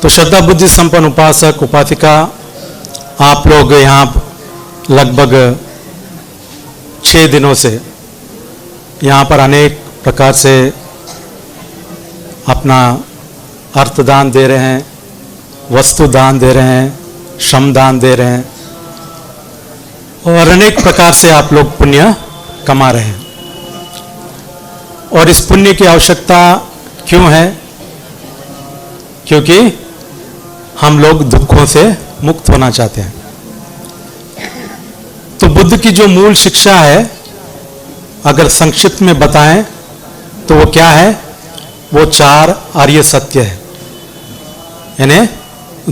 तो श्रद्धा बुद्धि संपन्न उपासक उपासिका, आप लोग यहाँ लगभग 6 दिनों से यहाँ पर अनेक प्रकार से अपना अर्थदान दे रहे हैं, वस्तु दान दे रहे हैं, श्रम दान दे रहे हैं और अनेक प्रकार से आप लोग पुण्य कमा रहे हैं। और इस पुण्य की आवश्यकता क्यों है? क्योंकि हम लोग दुखों से मुक्त होना चाहते हैं। तो बुद्ध की जो मूल शिक्षा है, अगर संक्षिप्त में बताएं तो वो क्या है? वो 4 आर्य सत्य है। यानी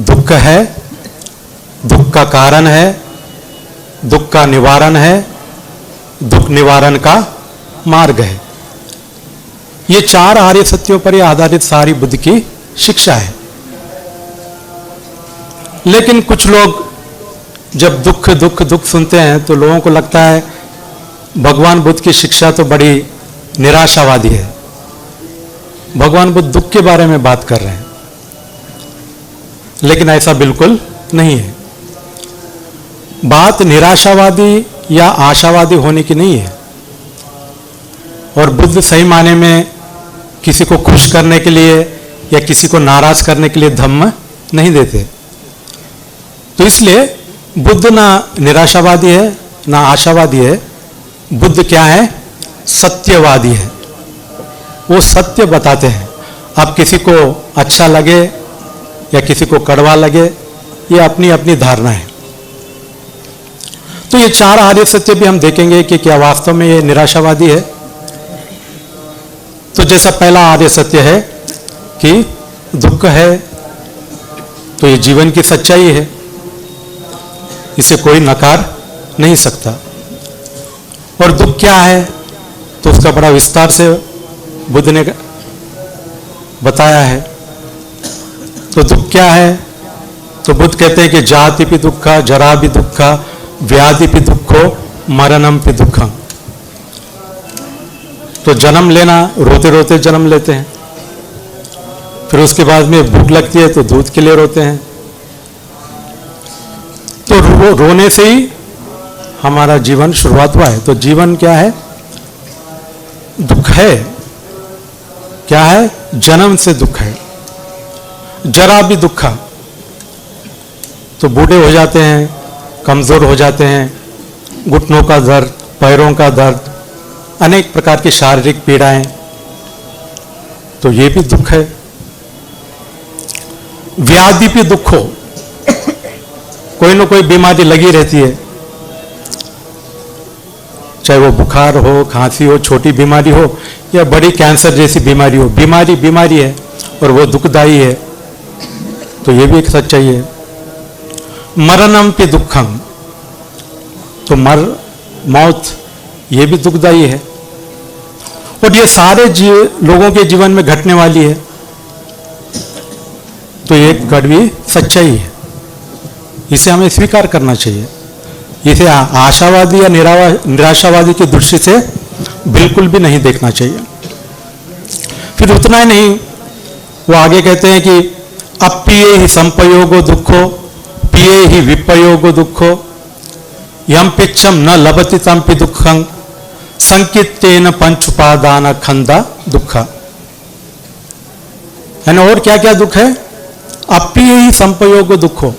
दुख है, दुख का कारण है, दुख का निवारण है, दुख निवारण का मार्ग है। ये 4 आर्य सत्यों पर आधारित सारी बुद्ध की शिक्षा है। लेकिन कुछ लोग जब दुख दुख दुख सुनते हैं तो लोगों को लगता है भगवान बुद्ध की शिक्षा तो बड़ी निराशावादी है, भगवान बुद्ध दुख के बारे में बात कर रहे हैं। लेकिन ऐसा बिल्कुल नहीं है। बात निराशावादी या आशावादी होने की नहीं है। और बुद्ध सही माने में किसी को खुश करने के लिए या किसी को नाराज करने के लिए धम्म नहीं देते। तो इसलिए बुद्ध ना निराशावादी है ना आशावादी है। बुद्ध क्या है? सत्यवादी है। वो सत्य बताते हैं। अब किसी को अच्छा लगे या किसी को कड़वा लगे, ये अपनी अपनी धारणा है। तो ये 4 आर्य सत्य भी हम देखेंगे कि क्या वास्तव में ये निराशावादी है। तो जैसा पहला आर्य सत्य है कि दुख है, तो ये जीवन की सच्चाई है, इसे कोई नकार नहीं सकता। और दुख क्या है तो उसका बड़ा विस्तार से बुद्ध ने बताया है। तो दुख क्या है? तो बुद्ध कहते हैं कि जाति भी दुखा, जरा भी दुखा, व्याधि भी दुखो, मरणम भी दुखम। तो जन्म लेना, रोते रोते जन्म लेते हैं, फिर उसके बाद में भूख लगती है तो दूध के लिए रोते हैं। तो रोने से ही हमारा जीवन शुरुआत हुआ है। तो जीवन क्या है? दुख है। क्या है? जन्म से दुख है। जरा भी दुखा, तो बूढ़े हो जाते हैं, कमजोर हो जाते हैं, घुटनों का दर्द, पैरों का दर्द, अनेक प्रकार की शारीरिक पीड़ाएं, तो ये भी दुख है। व्याधि भी दुख हो, कोई ना कोई बीमारी लगी रहती है, चाहे वो बुखार हो, खांसी हो, छोटी बीमारी हो या बड़ी कैंसर जैसी बीमारी हो, बीमारी बीमारी है और वो दुखदायी है। तो ये भी एक सच्चाई है। मरणम पे दुखम, तो मौत ये भी दुखदायी है। और ये सारे लोगों के जीवन में घटने वाली है। तो ये एक कड़वी सच्चाई है, इसे हमें स्वीकार करना चाहिए। इसे आशावादी या निराशावादी की दृष्टि से बिल्कुल भी नहीं देखना चाहिए। फिर उतना ही नहीं, वो आगे कहते हैं कि अप्रिय ही संपयोगो दुखो, प्रिय ही विपयोगो दुखो, यम पिच्छम न लभति तंपि दुखं, संकितेन पंचुपादान खंदा दुख। और क्या क्या दुख है? अप्रिय ही संपयोगो दुखो,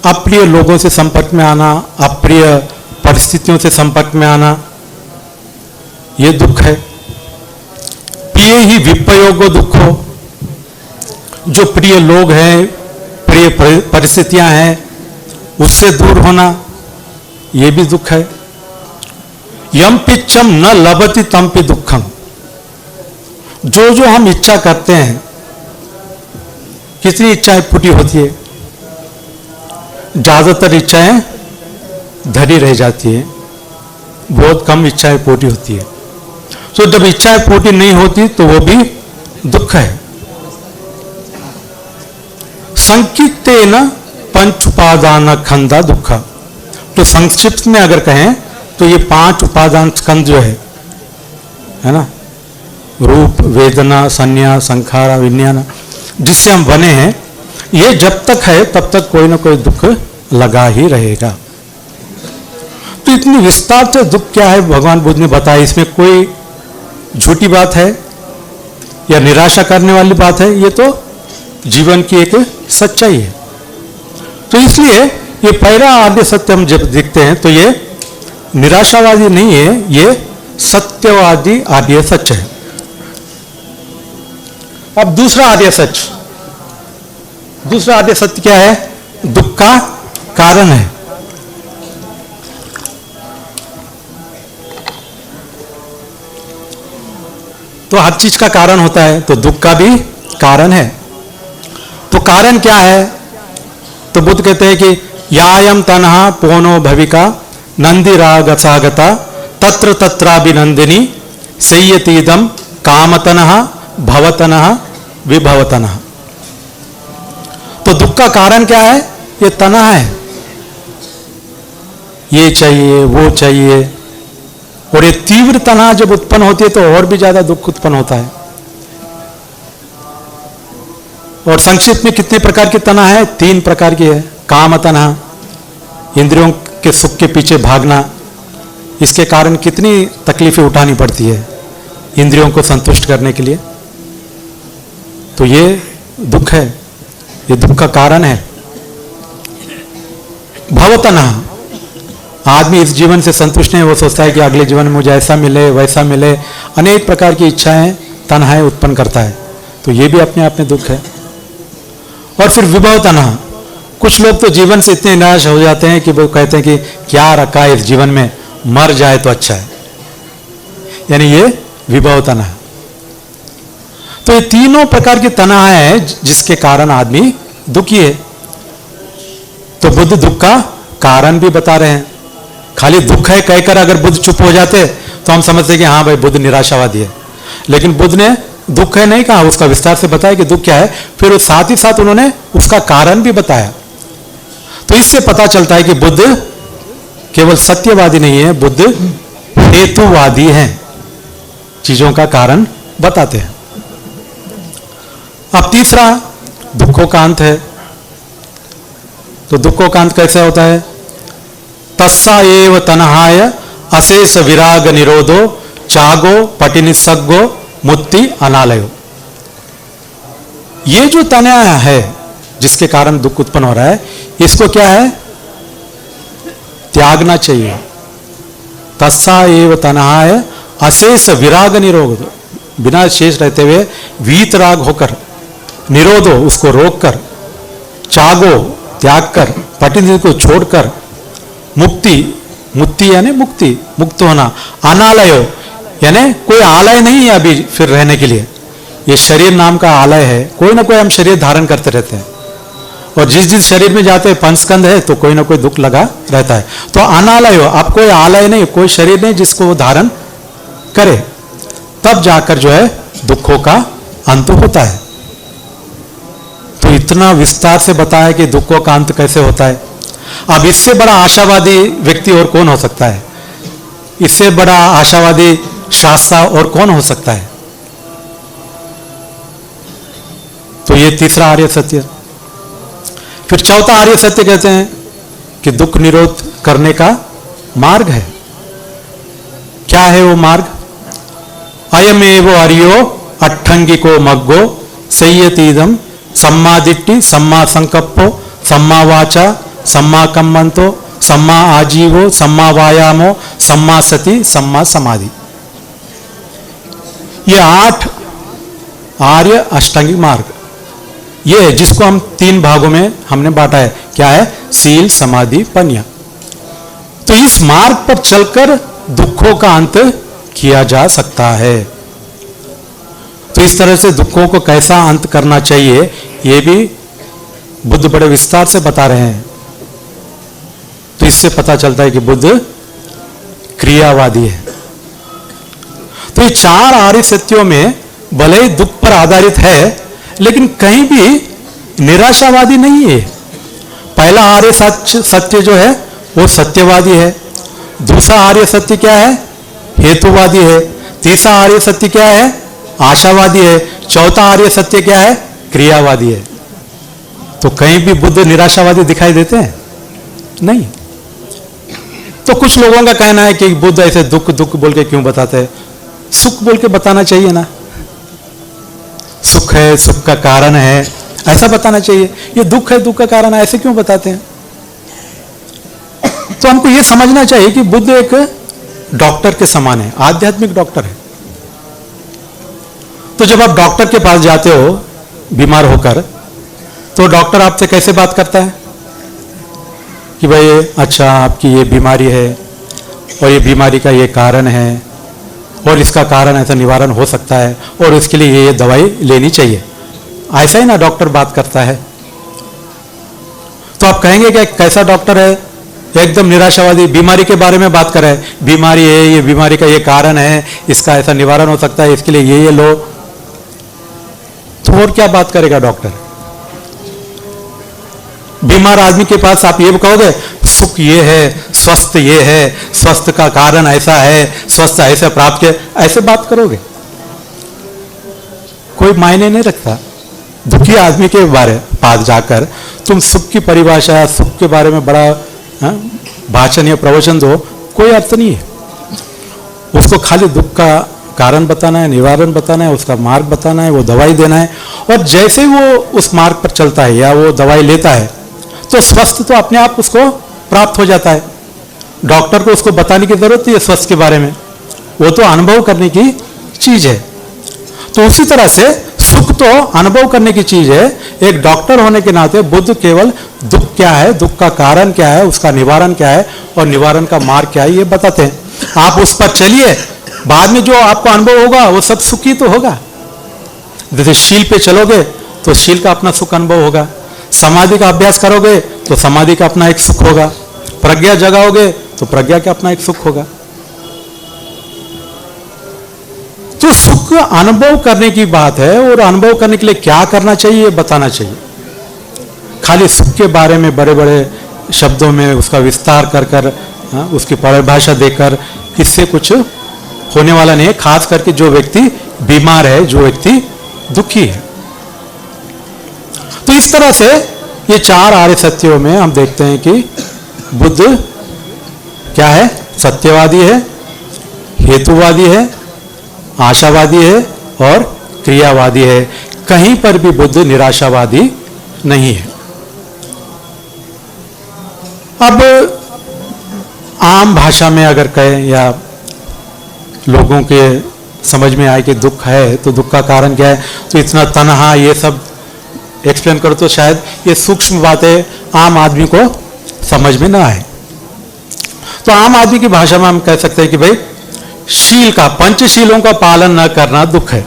अप्रिय लोगों से संपर्क में आना, अप्रिय परिस्थितियों से संपर्क में आना, ये दुख है। प्रिय ही विपयोगो दुखो, जो प्रिय लोग हैं, प्रिय परिस्थितियां हैं, उससे दूर होना, ये भी दुख है। यम पिच्छम न लभति तंपि दुखम, जो जो हम इच्छा करते हैं, कितनी इच्छाएं फूटी होती है, ज्यादातर इच्छाएं धरी रह जाती है, बहुत कम इच्छाएं पूरी होती है। तो जब इच्छाएं पूरी नहीं होती तो वो भी दुख है। संकितेन पंच उपादान खंदा दुख। तो संक्षिप्त में अगर कहें तो ये 5 उपादान स्कंद जो है ना, रूप, वेदना, संज्ञा, संखारा, विज्ञान, जिससे हम बने हैं, ये जब तक है तब तक कोई ना कोई दुख लगा ही रहेगा। तो इतनी विस्तार से दुख क्या है भगवान बुद्ध ने बताया, इसमें कोई झूठी बात है या निराशा करने वाली बात है, ये तो जीवन की एक सच्चाई है। तो इसलिए ये पहला आद्य सत्य हम जब देखते हैं तो ये निराशावादी नहीं है, ये सत्यवादी आद्य सच है। अब दूसरा आद्य सच, दूसरा आद्य सत्य क्या है? दुख का कारण है। तो हर चीज का कारण होता है, तो दुख का भी कारण है। तो कारण क्या है? तो बुद्ध कहते हैं कि यायम तन्हा पोनो भविका नंदी राग सागता तत्र तत्राभिनंदिनी संयतीदम कामतनः भवतनः विभवतनः। तो दुख का कारण क्या है? ये तन्हा है, ये चाहिए वो चाहिए, और ये तीव्र तन्हा जब उत्पन्न होती है तो और भी ज्यादा दुख उत्पन्न होता है। और संक्षिप्त में कितने प्रकार की तन्हा है? 3 प्रकार की है। काम तन्हा, इंद्रियों के सुख के पीछे भागना, इसके कारण कितनी तकलीफें उठानी पड़ती है इंद्रियों को संतुष्ट करने के लिए, तो ये दुख है, ये दुख का कारण है। भवतनः, आदमी इस जीवन से संतुष्ट नहीं, वो सोचता है कि अगले जीवन में मुझे ऐसा मिले वैसा मिले, अनेक प्रकार की इच्छाएं तन्हाएं उत्पन्न करता है, तो ये भी अपने आप में दुख है। और फिर विभव तन्हा, कुछ लोग तो जीवन से इतने निराश हो जाते हैं कि वो कहते हैं कि क्या रखा है इस जीवन में, मर जाए तो अच्छा है, यानी ये विभव तन्हा। तो ये तीनों प्रकार की तन्हा है जिसके कारण आदमी दुखी है। तो बुद्ध दुख का कारण भी बता रहे हैं। खाली दुख है कहकर अगर बुद्ध चुप हो जाते तो हम समझते कि हाँ भाई बुद्ध निराशावादी है, लेकिन बुद्ध ने दुख है नहीं कहा, उसका विस्तार से बताया कि दुख क्या है, फिर साथ ही साथ उन्होंने उसका कारण भी बताया। तो इससे पता चलता है कि बुद्ध केवल सत्यवादी नहीं है, बुद्ध हेतुवादी हैं, चीजों का कारण बताते हैं। अब तीसरा दुखों का अंत है। तो दुखों का अंत कैसे होता है? तस्सा एव तन्हाय अशेष विराग निरोधो चागो पटिनिसग्गो मुक्ति अनालयो। ये जो तन्हा है जिसके कारण दुख उत्पन्न हो रहा है, इसको क्या है? त्यागना चाहिए। तस्सा एव तन्हाय अशेष विराग निरोध, बिना शेष रहते हुए वीतराग होकर, निरोधो उसको रोककर, चागो त्याग कर, पटिनि को छोड़कर, मुक्ति, मुक्ति यानी मुक्ति, मुक्त होना, अनालयो यानी कोई आलय नहीं है अभी फिर रहने के लिए, ये शरीर नाम का आलय है, कोई ना कोई हम शरीर धारण करते रहते हैं, और जिस जिस शरीर में जाते हैं पंचस्कंध है तो कोई ना कोई दुख लगा रहता है। तो अनालयो, अब कोई आलय नहीं, कोई शरीर नहीं जिसको वो धारण करे, तब जाकर जो है दुखों का अंत होता है। तो इतना विस्तार से बताया कि दुखों का अंत कैसे होता है। अब इससे बड़ा आशावादी व्यक्ति और कौन हो सकता है? इससे बड़ा आशावादी शास्त्रा और कौन हो सकता है? तो ये तीसरा आर्य सत्य। फिर चौथा आर्य सत्य कहते हैं कि दुख निरोध करने का मार्ग है। क्या है वो मार्ग? अयमेव आर्यो अट्ठंगिको मग्गो संयतीदम सम्मा दिट्टि सम्मा संकप्पो सम्मा वाचा सम्मा कम्मंतो सम्मा आजीवो सम्मा वायामो सम्मा सति सम्मा समाधि। ये 8 आर्य अष्टांगिक मार्ग, ये है जिसको हम 3 भागों में हमने बांटा है। क्या है? सील, समाधि, पन्या। तो इस मार्ग पर चलकर दुखों का अंत किया जा सकता है। तो इस तरह से दुखों को कैसा अंत करना चाहिए ये भी बुद्ध बड़े विस्तार से बता रहे हैं। तो इससे पता चलता है कि बुद्ध क्रियावादी है। तो ये 4 आर्य सत्यों में भले ही दुख पर आधारित है, लेकिन कहीं भी निराशावादी नहीं है। पहला आर्य सत्य जो है वो सत्यवादी है। दूसरा आर्य सत्य क्या है? हेतुवादी है। तीसरा आर्य सत्य क्या है? आशावादी है। चौथा आर्य सत्य क्या है? क्रियावादी है। तो कहीं भी बुद्ध निराशावादी दिखाई देते हैं? नहीं। तो कुछ लोगों का कहना है कि बुद्ध ऐसे दुख दुख बोल के क्यों बताते हैं? सुख बोल के बताना चाहिए ना। सुख है, सुख का कारण है, ऐसा बताना चाहिए। ये दुख है, दुख का कारण है, ऐसे क्यों बताते हैं? तो हमको ये समझना चाहिए कि बुद्ध एक डॉक्टर के समान है, आध्यात्मिक डॉक्टर है। तो जब आप डॉक्टर के पास जाते हो बीमार होकर, तो डॉक्टर आपसे कैसे बात करता है कि भाई अच्छा आपकी ये बीमारी है और ये बीमारी का ये कारण है और इसका कारण ऐसा निवारण हो सकता है और इसके लिए ये दवाई लेनी चाहिए, ऐसा ही ना डॉक्टर बात करता है। तो आप कहेंगे कि कैसा डॉक्टर है? एकदम निराशावादी, बीमारी के बारे में बात कर रहा है, बीमारी है, ये बीमारी का ये कारण है, इसका ऐसा निवारण हो सकता है, इसके लिए ये लो। तो और क्या बात करेगा डॉक्टर? बीमार आदमी के पास आप ये कहोगे सुख ये है, स्वस्थ ये है, स्वस्थ का कारण ऐसा है, स्वस्थ ऐसे प्राप्त किया, ऐसे बात करोगे? कोई मायने नहीं रखता। दुखी आदमी के बारे पास जाकर तुम सुख की परिभाषा, सुख के बारे में बड़ा भाषण या प्रवचन दो, कोई अर्थ नहीं है। उसको खाली दुख का कारण बताना है, निवारण बताना है, उसका मार्ग बताना है, वो दवाई देना है। और जैसे ही वो उस मार्ग पर चलता है या वो दवाई लेता है तो स्वस्थ तो अपने आप उसको प्राप्त हो जाता है। डॉक्टर को उसको बताने की जरूरत नहीं है स्वस्थ के बारे में, वो तो अनुभव करने की चीज है। तो उसी तरह से सुख तो अनुभव करने की चीज है। एक डॉक्टर होने के नाते बुद्ध केवल दुख क्या है, दुख का कारण क्या है, उसका निवारण क्या है और निवारण का मार्ग क्या है, ये बताते हैं। आप उस पर चलिए, बाद में जो आपको अनुभव होगा वो सब सुख ही तो होगा। जैसे शील पे चलोगे तो शील का अपना सुख अनुभव होगा, समाधि का अभ्यास करोगे तो समाधि का अपना एक सुख होगा, प्रज्ञा जगाओगे तो प्रज्ञा का अपना एक सुख होगा। तो सुख अनुभव करने की बात है और अनुभव करने के लिए क्या करना चाहिए ये बताना चाहिए। खाली सुख के बारे में बड़े बड़े शब्दों में उसका विस्तार कर कर उसकी परिभाषा देकर इससे कुछ होने वाला नहीं है। खास करके जो व्यक्ति बीमार है, जो व्यक्ति दुखी है। तो इस तरह से ये चार आर्य सत्यों में हम देखते हैं कि बुद्ध क्या है? सत्यवादी है, हेतुवादी है, आशावादी है और क्रियावादी है। कहीं पर भी बुद्ध निराशावादी नहीं है। अब आम भाषा में अगर कहें या लोगों के समझ में आए कि दुख है तो दुख का कारण क्या है, तो इतना तन्हा ये सब एक्सप्लेन करो तो शायद ये सूक्ष्म बातें आम आदमी को समझ में ना आए। तो आम आदमी की भाषा में हम कह सकते हैं कि भाई शील का, पंचशीलों का पालन न करना दुख है,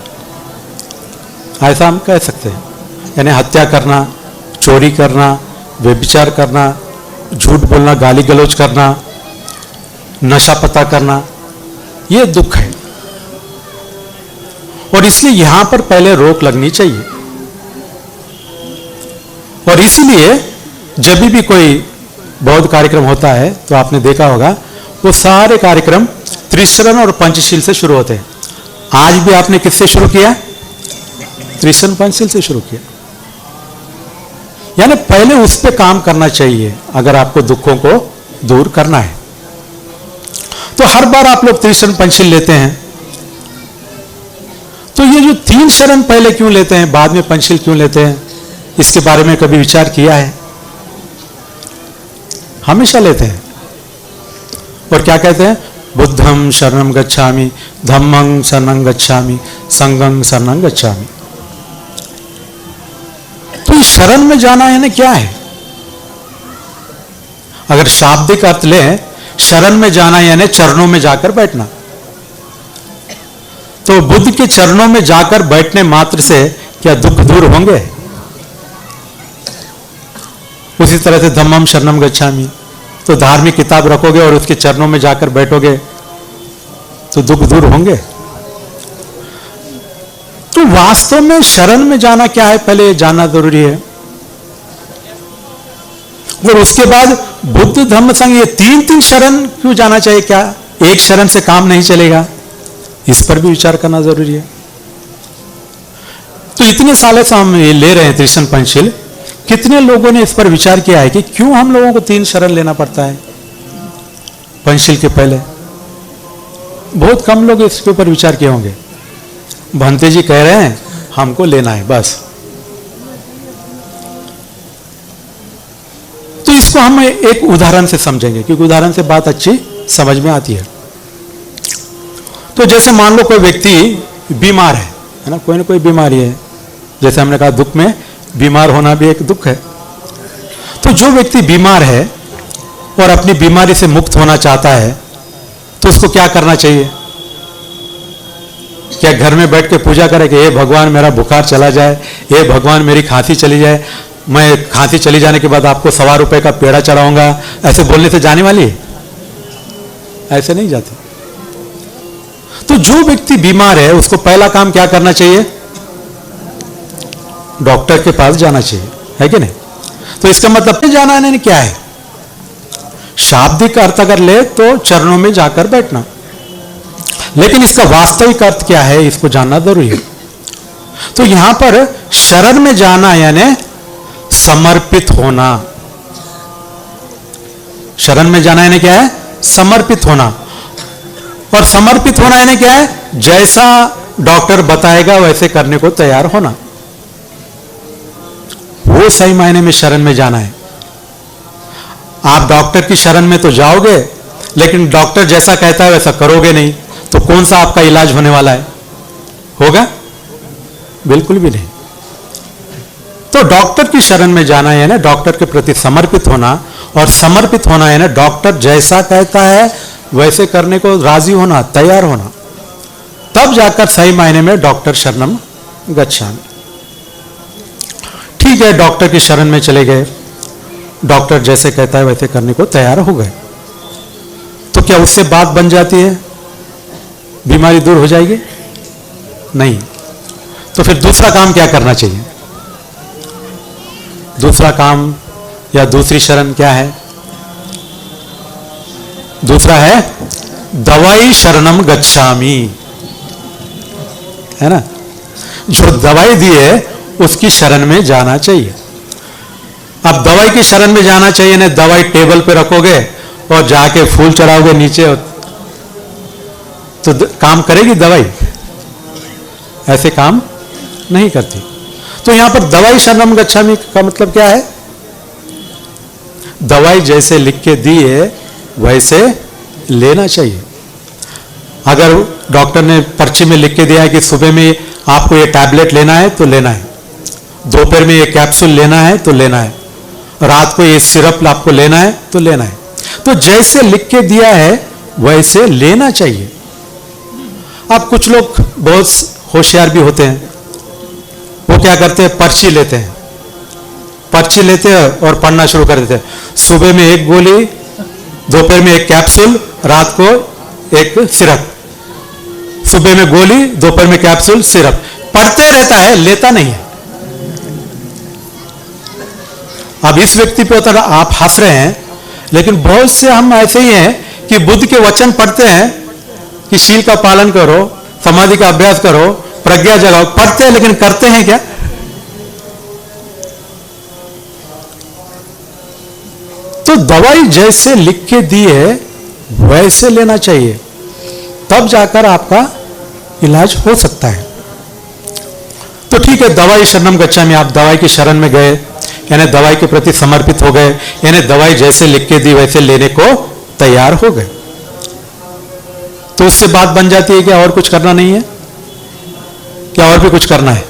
ऐसा हम कह सकते हैं। यानी हत्या करना, चोरी करना, व्यभिचार करना, झूठ बोलना, गाली गलौज करना, नशा पता करना, ये दुख है। और इसलिए यहां पर पहले रोक लगनी चाहिए। और इसलिए जब भी कोई बौद्ध कार्यक्रम होता है तो आपने देखा होगा वो सारे कार्यक्रम त्रिशरण और पंचशील से शुरू होते हैं। आज भी आपने किससे शुरू किया? त्रिशरण पंचशील से शुरू किया। यानी पहले उस पर काम करना चाहिए अगर आपको दुखों को दूर करना है। तो हर बार आप लोग त्रिशरण पंचशील लेते हैं, तो ये जो 3 शरण पहले क्यों लेते हैं, बाद में पंचशील क्यों लेते हैं, इसके बारे में कभी विचार किया है? हमेशा लेते हैं और क्या कहते हैं? बुद्धं शरणं गच्छामि, धम्मं शरणं गच्छामि, संघं शरणं गच्छामि। तो इस शरण में जाना यानी क्या है? अगर शाब्दिक अर्थ लें, शरण में जाना यानी चरणों में जाकर बैठना। तो बुद्ध के चरणों में जाकर बैठने मात्र से क्या दुख दूर होंगे? उसी तरह से धम्मं शरणं गच्छामि, तो धार्मिक किताब रखोगे और उसके चरणों में जाकर बैठोगे तो दुख दूर होंगे? तो वास्तव में शरण में जाना क्या है पहले ये जानना जरूरी है। और उसके बाद बुद्ध धम्म संघ ये 3 शरण क्यों जाना चाहिए? क्या एक शरण से काम नहीं चलेगा? इस पर भी विचार करना जरूरी है। तो इतने सालों से हम ये ले रहे हैं त्रिशरण पंचशील, कितने लोगों ने इस पर विचार किया है कि क्यों हम लोगों को 3 शरण लेना पड़ता है पंचशील के पहले? बहुत कम लोग इसके ऊपर विचार किए होंगे। भंते जी कह रहे हैं हमको लेना है बस। तो इसको हम एक उदाहरण से समझेंगे, क्योंकि उदाहरण से बात अच्छी समझ में आती है। तो जैसे मान लो कोई व्यक्ति बीमार है ना, कोई ना कोई बीमारी है। जैसे हमने कहा दुख में बीमार होना भी एक दुख है। तो जो व्यक्ति बीमार है और अपनी बीमारी से मुक्त होना चाहता है तो उसको क्या करना चाहिए? क्या घर में बैठ के पूजा करे कि हे भगवान मेरा बुखार चला जाए, हे भगवान मेरी खांसी चली जाए, मैं खांसी चली जाने के बाद आपको 1.25 रुपए का पेड़ा चढ़ाऊंगा, ऐसे बोलने से जाने वाली है? ऐसे नहीं जाते। तो जो व्यक्ति बीमार है उसको पहला काम क्या करना चाहिए? डॉक्टर के पास जाना चाहिए, है कि नहीं? तो इसका मतलब जाना नहीं क्या है? शाब्दिक अर्थ अगर ले तो चरणों में जाकर बैठना, लेकिन इसका वास्तविक अर्थ क्या है इसको जानना जरूरी है। तो यहां पर शरण में जाना यानी समर्पित होना। शरण में जाना यानी क्या है? समर्पित होना। और समर्पित होना यानी क्या है? जैसा डॉक्टर बताएगा वैसे करने को तैयार होना। वो सही मायने में शरण में जाना है। आप डॉक्टर की शरण में तो जाओगे, लेकिन डॉक्टर जैसा कहता है वैसा करोगे नहीं, तो कौन सा आपका इलाज होने वाला है? होगा? बिल्कुल भी नहीं। तो डॉक्टर की शरण में जाना है ना डॉक्टर के प्रति समर्पित होना, और समर्पित होना है ना डॉक्टर जैसा कहता है वैसे करने को राजी होना, तैयार होना। तब जाकर सही मायने में डॉक्टर शरणम गच्छामि। ठीक है, डॉक्टर की शरण में चले गए, डॉक्टर जैसे कहता है वैसे करने को तैयार हो गए, तो क्या उससे बात बन जाती है? बीमारी दूर हो जाएगी? नहीं। तो फिर दूसरा काम क्या करना चाहिए? दूसरा काम या दूसरी शरण क्या है? दूसरा है दवाई शरणम गच्छामि, है ना? जो दवाई दी है उसकी शरण में जाना चाहिए। अब दवाई की शरण में जाना चाहिए ना, दवाई टेबल पे रखोगे और जाके फूल चढ़ाओगे नीचे तो काम करेगी दवाई? ऐसे काम नहीं करती। तो यहां पर दवाई शरणम गच्छामि का मतलब क्या है? दवाई जैसे लिख के दी है वैसे लेना चाहिए। अगर डॉक्टर ने पर्ची में लिख के दिया है कि सुबह में आपको ये टैबलेट लेना है तो लेना है, दोपहर में ये कैप्सूल लेना है तो लेना है, रात को ये सिरप आपको लेना है तो लेना है, तो जैसे लिख के दिया है वैसे लेना चाहिए। अब कुछ लोग बहुत होशियार भी होते हैं, वो क्या करते हैं? पर्ची लेते हैं, पर्ची लेते हैं और पढ़ना शुरू कर देते हैं। सुबह में 1 गोली, दोपहर में 1 कैप्सूल, रात को 1 सिरप। सुबह में गोली, दोपहर में कैप्सूल, सिरप। पढ़ते रहता है, लेता नहीं है। अब इस व्यक्ति पे होता है आप हंस रहे हैं, लेकिन बहुत से हम ऐसे ही हैं कि बुद्ध के वचन पढ़ते हैं कि शील का पालन करो, समाधि का अभ्यास करो, प्रज्ञा जगाओ, पढ़ते हैं लेकिन करते हैं क्या? तो दवाई जैसे लिख के दी है वैसे लेना चाहिए, तब जाकर आपका इलाज हो सकता है। तो ठीक है, दवाई शरणम गच्छामि, आप दवाई की शरण में गए, यानी दवाई के प्रति समर्पित हो गए, यानी दवाई जैसे लिख के दी वैसे लेने को तैयार हो गए। तो उससे बात बन जाती है क्या? और कुछ करना नहीं है क्या? और भी कुछ करना है?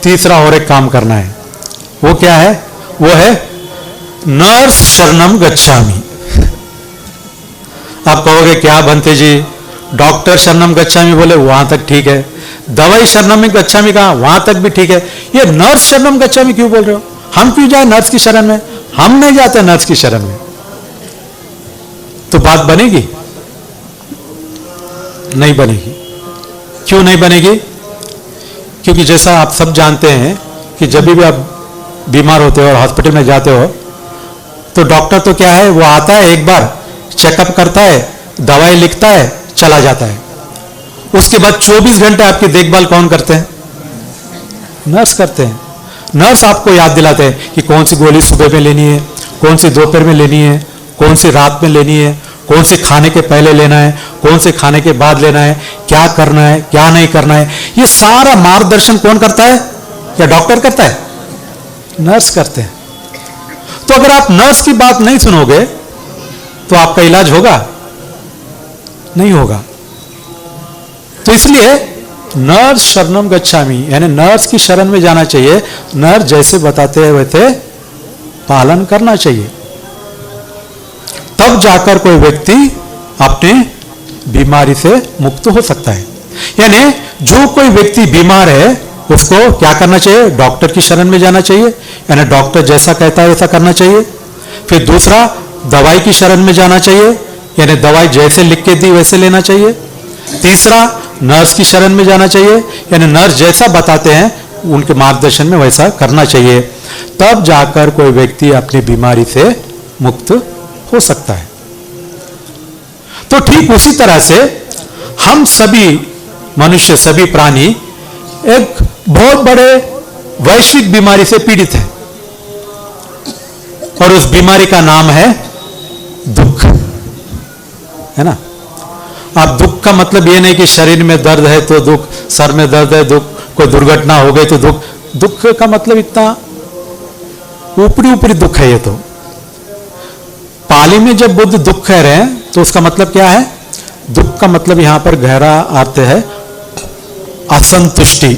तीसरा और एक काम करना है। वो क्या है? वो है नर्स शरणम गच्छामि। आप कहोगे क्या बनते जी, डॉक्टर शरणम गच्छामि बोले वहां तक ठीक है, दवाई शरणम गच्छामि कहा वहां तक भी ठीक है, ये नर्स शरणम गच्छामि क्यों बोल रहे हो? हम क्यों जाए नर्स की शरण में? हम नहीं जाते नर्स की शरण में। तो बात बनेगी? नहीं बनेगी। क्यों नहीं बनेगी? क्योंकि जैसा आप सब जानते हैं कि जब भी आप बीमार होते हो और हॉस्पिटल में जाते हो तो डॉक्टर तो क्या है, वो आता है, एक बार चेकअप करता है, दवाई लिखता है, चला जाता है। उसके बाद 24 घंटे आपकी देखभाल कौन करते हैं? नर्स करते हैं। नर्स आपको याद दिलाते हैं कि कौन सी गोली सुबह में लेनी है, कौन सी दोपहर में लेनी है, कौन सी रात में लेनी है, कौन सी खाने के पहले लेना है, कौन से खाने के बाद लेना है, क्या करना है क्या नहीं करना है। ये सारा मार्गदर्शन कौन करता है? या डॉक्टर करता है? नर्स करते हैं। तो अगर आप नर्स की बात नहीं सुनोगे तो आपका इलाज होगा? नहीं होगा। तो इसलिए नर्स शरणम गच्छामि, यानी नर्स की शरण में जाना चाहिए। नर्स जैसे बताते हैं वैसे पालन करना चाहिए, तब जाकर कोई व्यक्ति अपने बीमारी से मुक्त हो सकता है। यानी जो कोई व्यक्ति बीमार है उसको क्या करना चाहिए? डॉक्टर की शरण में जाना चाहिए, यानी डॉक्टर जैसा कहता है वैसा करना चाहिए। फिर दूसरा, दवाई की शरण में जाना चाहिए, यानी दवाई जैसे लिख के दी वैसे लेना चाहिए। तीसरा, नर्स की शरण में जाना चाहिए, यानी नर्स जैसा बताते हैं उनके मार्गदर्शन में वैसा करना चाहिए। तब जाकर कोई व्यक्ति अपनी बीमारी से मुक्त हो सकता है। तो ठीक उसी तरह से हम सभी मनुष्य, सभी प्राणी एक बहुत बड़े वैश्विक बीमारी से पीड़ित है, और उस बीमारी का नाम है दुख, है ना। अब दुख का मतलब ये नहीं कि शरीर में दर्द है तो दुख, सर में दर्द है दुख, कोई दुर्घटना हो गई तो दुख। दुख का मतलब इतना ऊपरी ऊपरी दुख है। ये तो पाली में जब बुद्ध दुख कह रहे हैं तो उसका मतलब क्या है? दुख का मतलब यहां पर गहरा अर्थ है असंतुष्टि।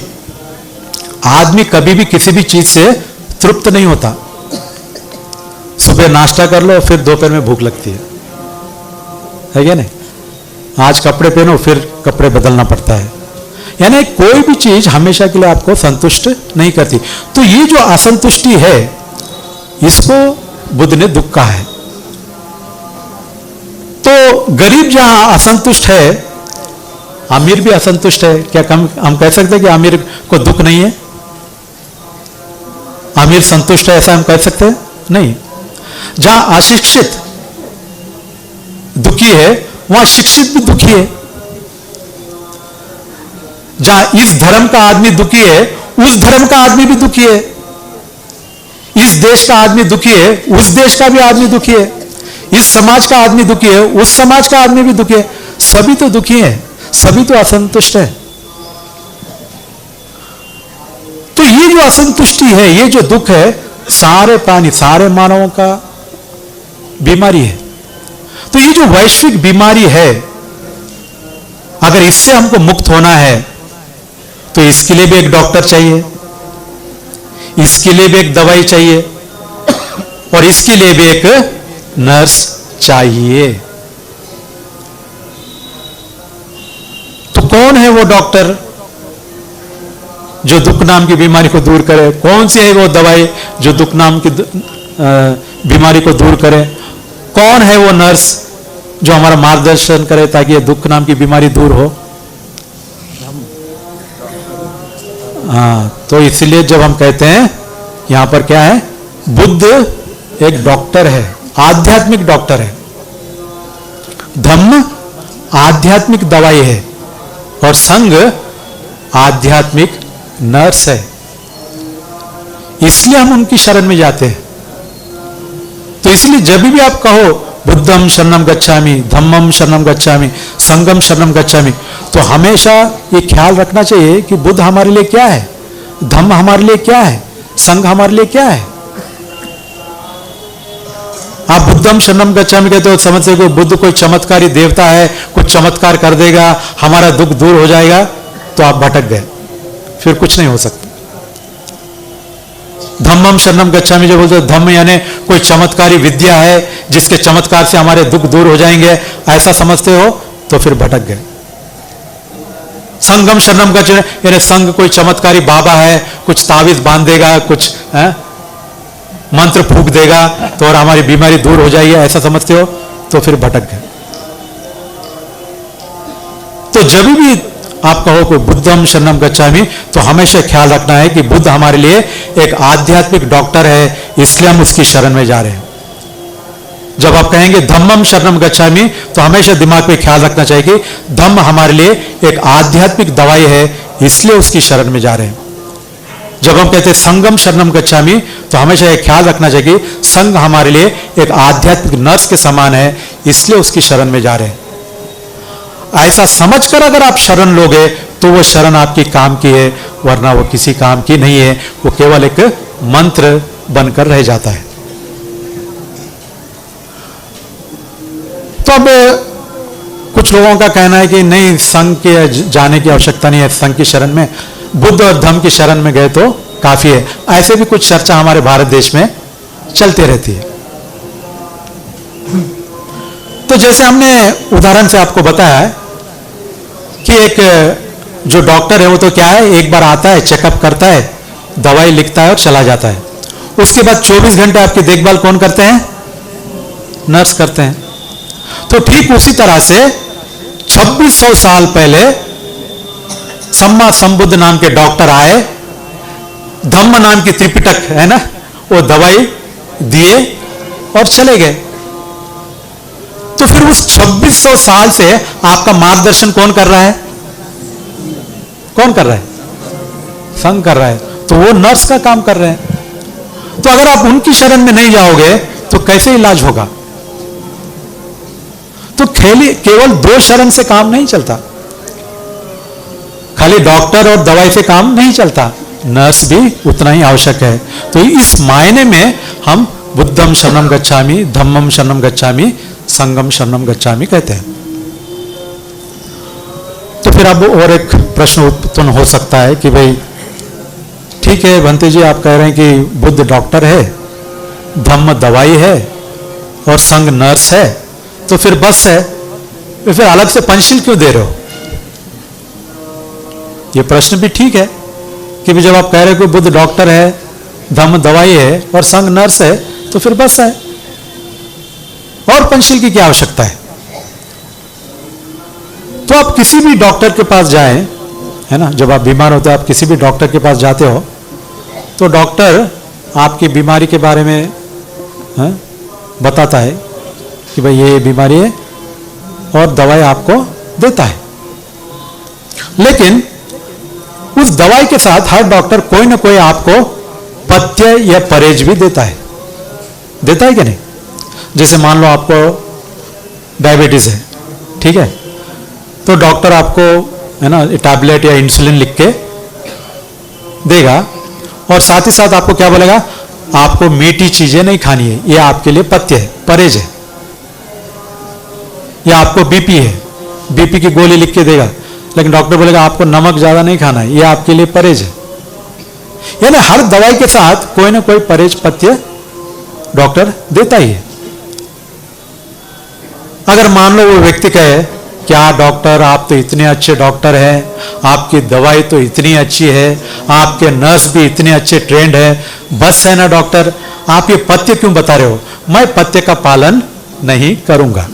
आदमी कभी भी किसी भी चीज से तृप्त नहीं होता। सुबह नाश्ता कर लो फिर दोपहर में भूख लगती है क्या नहीं? आज कपड़े पहनो फिर कपड़े बदलना पड़ता है। यानी कोई भी चीज हमेशा के लिए आपको संतुष्ट नहीं करती। तो ये जो असंतुष्टि है इसको बुद्ध ने दुख कहा है। तो गरीब जहां असंतुष्ट है, अमीर भी असंतुष्ट है। क्या हम कह सकते हैं कि अमीर को दुख नहीं है? अमीर संतुष्ट है ऐसा हम कह सकते हैं? नहीं। जहां अशिक्षित दुखी है वहां शिक्षित भी दुखी है। जहां इस धर्म का आदमी दुखी है उस धर्म का आदमी भी दुखी है। इस देश का आदमी दुखी है उस देश का भी आदमी दुखी है। इस समाज का आदमी दुखी है उस समाज का आदमी भी दुखी है। सभी तो दुखी है, सभी तो असंतुष्ट है। तो ये जो असंतुष्टि है, ये जो दुख है, सारे प्राणी, सारे मानवों का बीमारी है। तो ये जो वैश्विक बीमारी है, अगर इससे हमको मुक्त होना है तो इसके लिए भी एक डॉक्टर चाहिए, इसके लिए भी एक दवाई चाहिए, और इसके लिए भी एक नर्स चाहिए। तो कौन है वो डॉक्टर जो दुख नाम की बीमारी को दूर करे? कौन सी है वो दवाई जो दुख नाम की बीमारी को दूर करे? कौन है वो नर्स जो हमारा मार्गदर्शन करे ताकि ये दुख नाम की बीमारी दूर हो? हाँ, तो इसलिए जब हम कहते हैं यहां पर क्या है, बुद्ध एक डॉक्टर है, आध्यात्मिक डॉक्टर है। धम्म आध्यात्मिक दवाई है और संघ आध्यात्मिक नर्स है। इसलिए हम उनकी शरण में जाते हैं। तो इसलिए जब भी आप कहो बुद्धम शरणम गच्छामि, धम्मम शरणम गच्छामि, संघम शरणम गच्छामि, तो हमेशा ये ख्याल रखना चाहिए कि बुद्ध हमारे लिए क्या है, धम्म हमारे लिए क्या है, संघ हमारे लिए क्या है। आप बुद्धम शरणम गच्छामि कहते हो, समझ से बुद्ध कोई चमत्कारी देवता है, कुछ चमत्कार कर देगा, हमारा दुख दूर हो जाएगा, तो आप भटक गए, फिर कुछ नहीं हो सकता। धम्मम शरणम गच्छामि जो बोलते, धम्म यानी कोई चमत्कारी विद्या है जिसके चमत्कार से हमारे दुख दूर हो जाएंगे, ऐसा समझते हो तो फिर भटक गए। संगम शरणम गच्छामि यानी संघ कोई चमत्कारी बाबा है, कुछ तावीज बांध देगा, कुछ मंत्र फूंक देगा तो और हमारी बीमारी दूर हो जाएगी, ऐसा समझते हो तो फिर भटक गए। तो जब भी आप कहो कोई बुद्धम शरणम गच्छामि, तो हमेशा ख्याल रखना है कि बुद्ध हमारे लिए एक आध्यात्मिक डॉक्टर है, इसलिए हम उसकी शरण में जा रहे हैं। जब आप कहेंगे धम्मम शरणम गच्छामि, तो हमेशा दिमाग में ख्याल रखना चाहिए कि धम्म हमारे लिए एक आध्यात्मिक दवाई है, इसलिए उसकी शरण में जा रहे हैं। जब हम कहते हैं संगम शरणम गच्छामि, तो हमेशा यह ख्याल रखना चाहिए कि संघ हमारे लिए एक आध्यात्मिक नर्स के समान है, इसलिए उसकी शरण में जा रहे हैं। ऐसा समझकर अगर आप शरण लोगे तो वो शरण आपकी काम की है, वरना वो किसी काम की नहीं है, वो केवल एक मंत्र बनकर रह जाता है। तो अब कुछ लोगों का कहना है कि नहीं, संघ के जाने की आवश्यकता नहीं है, संघ की शरण में बुद्ध और धम्म की शरण में गए तो काफी है। ऐसे भी कुछ चर्चा हमारे भारत देश में चलती रहती है। तो जैसे हमने उदाहरण से आपको बताया है कि एक जो डॉक्टर है वो तो क्या है, एक बार आता है, चेकअप करता है, दवाई लिखता है और चला जाता है। उसके बाद 24 घंटे आपकी देखभाल कौन करते हैं? नर्स करते हैं। तो ठीक उसी तरह से 2600 साल पहले सम्मा संबुद्ध नाम के डॉक्टर आए, धम्म नाम की त्रिपिटक है ना, वो दवाई दिए और चले गए। तो फिर उस 2600 साल से आपका मार्गदर्शन कौन कर रहा है? कौन कर रहा है? संघ कर रहा है। तो वो नर्स का काम कर रहे हैं। तो अगर आप उनकी शरण में नहीं जाओगे तो कैसे इलाज होगा? तो केवल दो शरण से काम नहीं चलता, खाली डॉक्टर और दवाई से काम नहीं चलता, नर्स भी उतना ही आवश्यक है। तो इस मायने में हम बुद्धम शरणम गच्छामि, धम्मम शरणम गच्छामि, संगम शरणम गच्छामि कहते हैं। तो फिर अब और एक प्रश्न उत्पन्न हो सकता है कि भाई ठीक है भंते जी, आप कह रहे हैं कि बुद्ध डॉक्टर है, धम्म दवाई है और संग नर्स है, तो फिर बस है, तो फिर अलग से पंचशील क्यों दे रहे हो? ये प्रश्न भी ठीक है कि जब आप कह रहे हो कि बुद्ध डॉक्टर है, धम्म दवाई है और संग नर्स है, तो फिर बस है, और पंचशील की क्या आवश्यकता है? तो आप किसी भी डॉक्टर के पास जाएं, है ना, जब आप बीमार होते हो आप किसी भी डॉक्टर के पास जाते हो तो डॉक्टर आपकी बीमारी के बारे में बताता है कि भाई ये बीमारी है और दवाई आपको देता है। लेकिन उस दवाई के साथ हर डॉक्टर कोई ना कोई आपको पथ्य या परहेज भी देता है कि नहीं? जैसे मान लो आपको डायबिटीज है, ठीक है, तो डॉक्टर आपको है ना टैबलेट या इंसुलिन लिख के देगा और साथ ही साथ आपको क्या बोलेगा, आपको मीठी चीजें नहीं खानी है, ये आपके लिए पथ्य है, परहेज है। या आपको बीपी है, बीपी की गोली लिख के देगा, लेकिन डॉक्टर बोलेगा आपको नमक ज्यादा नहीं खाना है, ये आपके लिए परहेज है। यानी हर दवाई के साथ कोई ना कोई परहेज पथ्य डॉक्टर देता ही है। अगर मान लो वो व्यक्ति कहे क्या डॉक्टर आप तो इतने अच्छे डॉक्टर हैं, आपकी दवाई तो इतनी अच्छी है, आपके नर्स भी इतने अच्छे ट्रेंड है, बस है ना डॉक्टर, आप ये पथ्य क्यों बता रहे हो? मैं पथ्य का पालन नहीं करूंगा।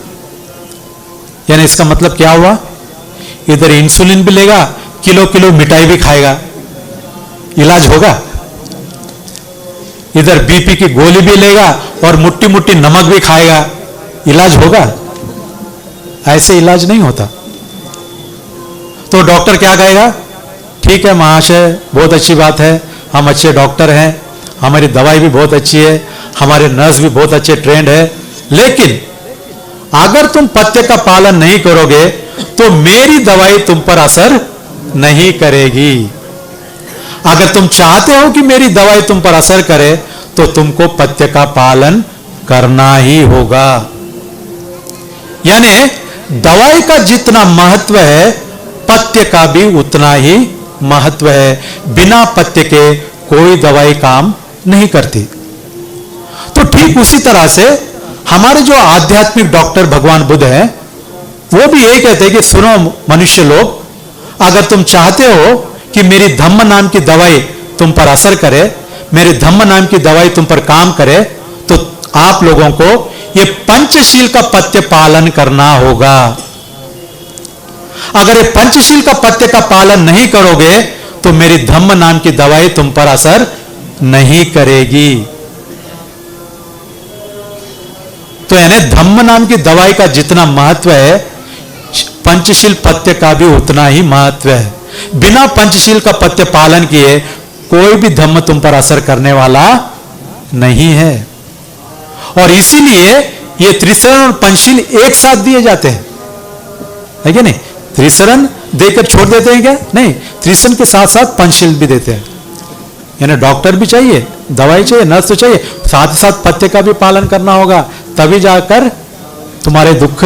यानी इसका मतलब क्या हुआ, इधर इंसुलिन भी लेगा, किलो किलो मिठाई भी खाएगा, इलाज होगा? इधर बीपी की गोली भी लेगा और मुट्ठी मुट्ठी नमक भी खाएगा, इलाज होगा? ऐसे इलाज नहीं होता। तो डॉक्टर क्या कहेगा, ठीक है महाशय, बहुत अच्छी बात है, हम अच्छे डॉक्टर हैं, हमारी दवाई भी बहुत अच्छी है, हमारे नर्स भी बहुत अच्छे ट्रेंड है, लेकिन अगर तुम पथ्य का पालन नहीं करोगे तो मेरी दवाई तुम पर असर नहीं करेगी। अगर तुम चाहते हो कि मेरी दवाई तुम पर असर करे तो तुमको पथ्य का पालन करना ही होगा। यानी दवाई का जितना महत्व है पथ्य का भी उतना ही महत्व है। बिना पथ्य के कोई दवाई काम नहीं करती। तो ठीक उसी तरह से हमारे जो आध्यात्मिक डॉक्टर भगवान बुद्ध हैं वो भी यही कहते हैं कि सुनो मनुष्य लोग, अगर तुम चाहते हो कि मेरी धम्म नाम की दवाई तुम पर असर करे, मेरे धम्म नाम की दवाई तुम पर काम करे, तो आप लोगों को ये पंचशील का पथ्य पालन करना होगा। अगर ये पंचशील का पथ्य का पालन नहीं करोगे तो मेरी धम्म नाम की दवाई तुम पर असर नहीं करेगी। तो यानी धम्म नाम की दवाई का जितना महत्व है पंचशील पथ्य का भी उतना ही महत्व है। बिना पंचशील का पथ्य पालन किए कोई भी धम्म तुम पर असर करने वाला नहीं है। और इसीलिए ये त्रिशरण और पंचशील एक साथ दिए जाते हैं, है क्या नहीं? त्रिशरण देकर छोड़ देते हैं क्या? नहीं, त्रिशरण के साथ साथ पंचशील भी देते हैं। यानी डॉक्टर भी चाहिए, दवाई चाहिए, नर्स तो चाहिए, साथ ही साथ पथ्य का भी पालन करना होगा, तभी जाकर तुम्हारे दुख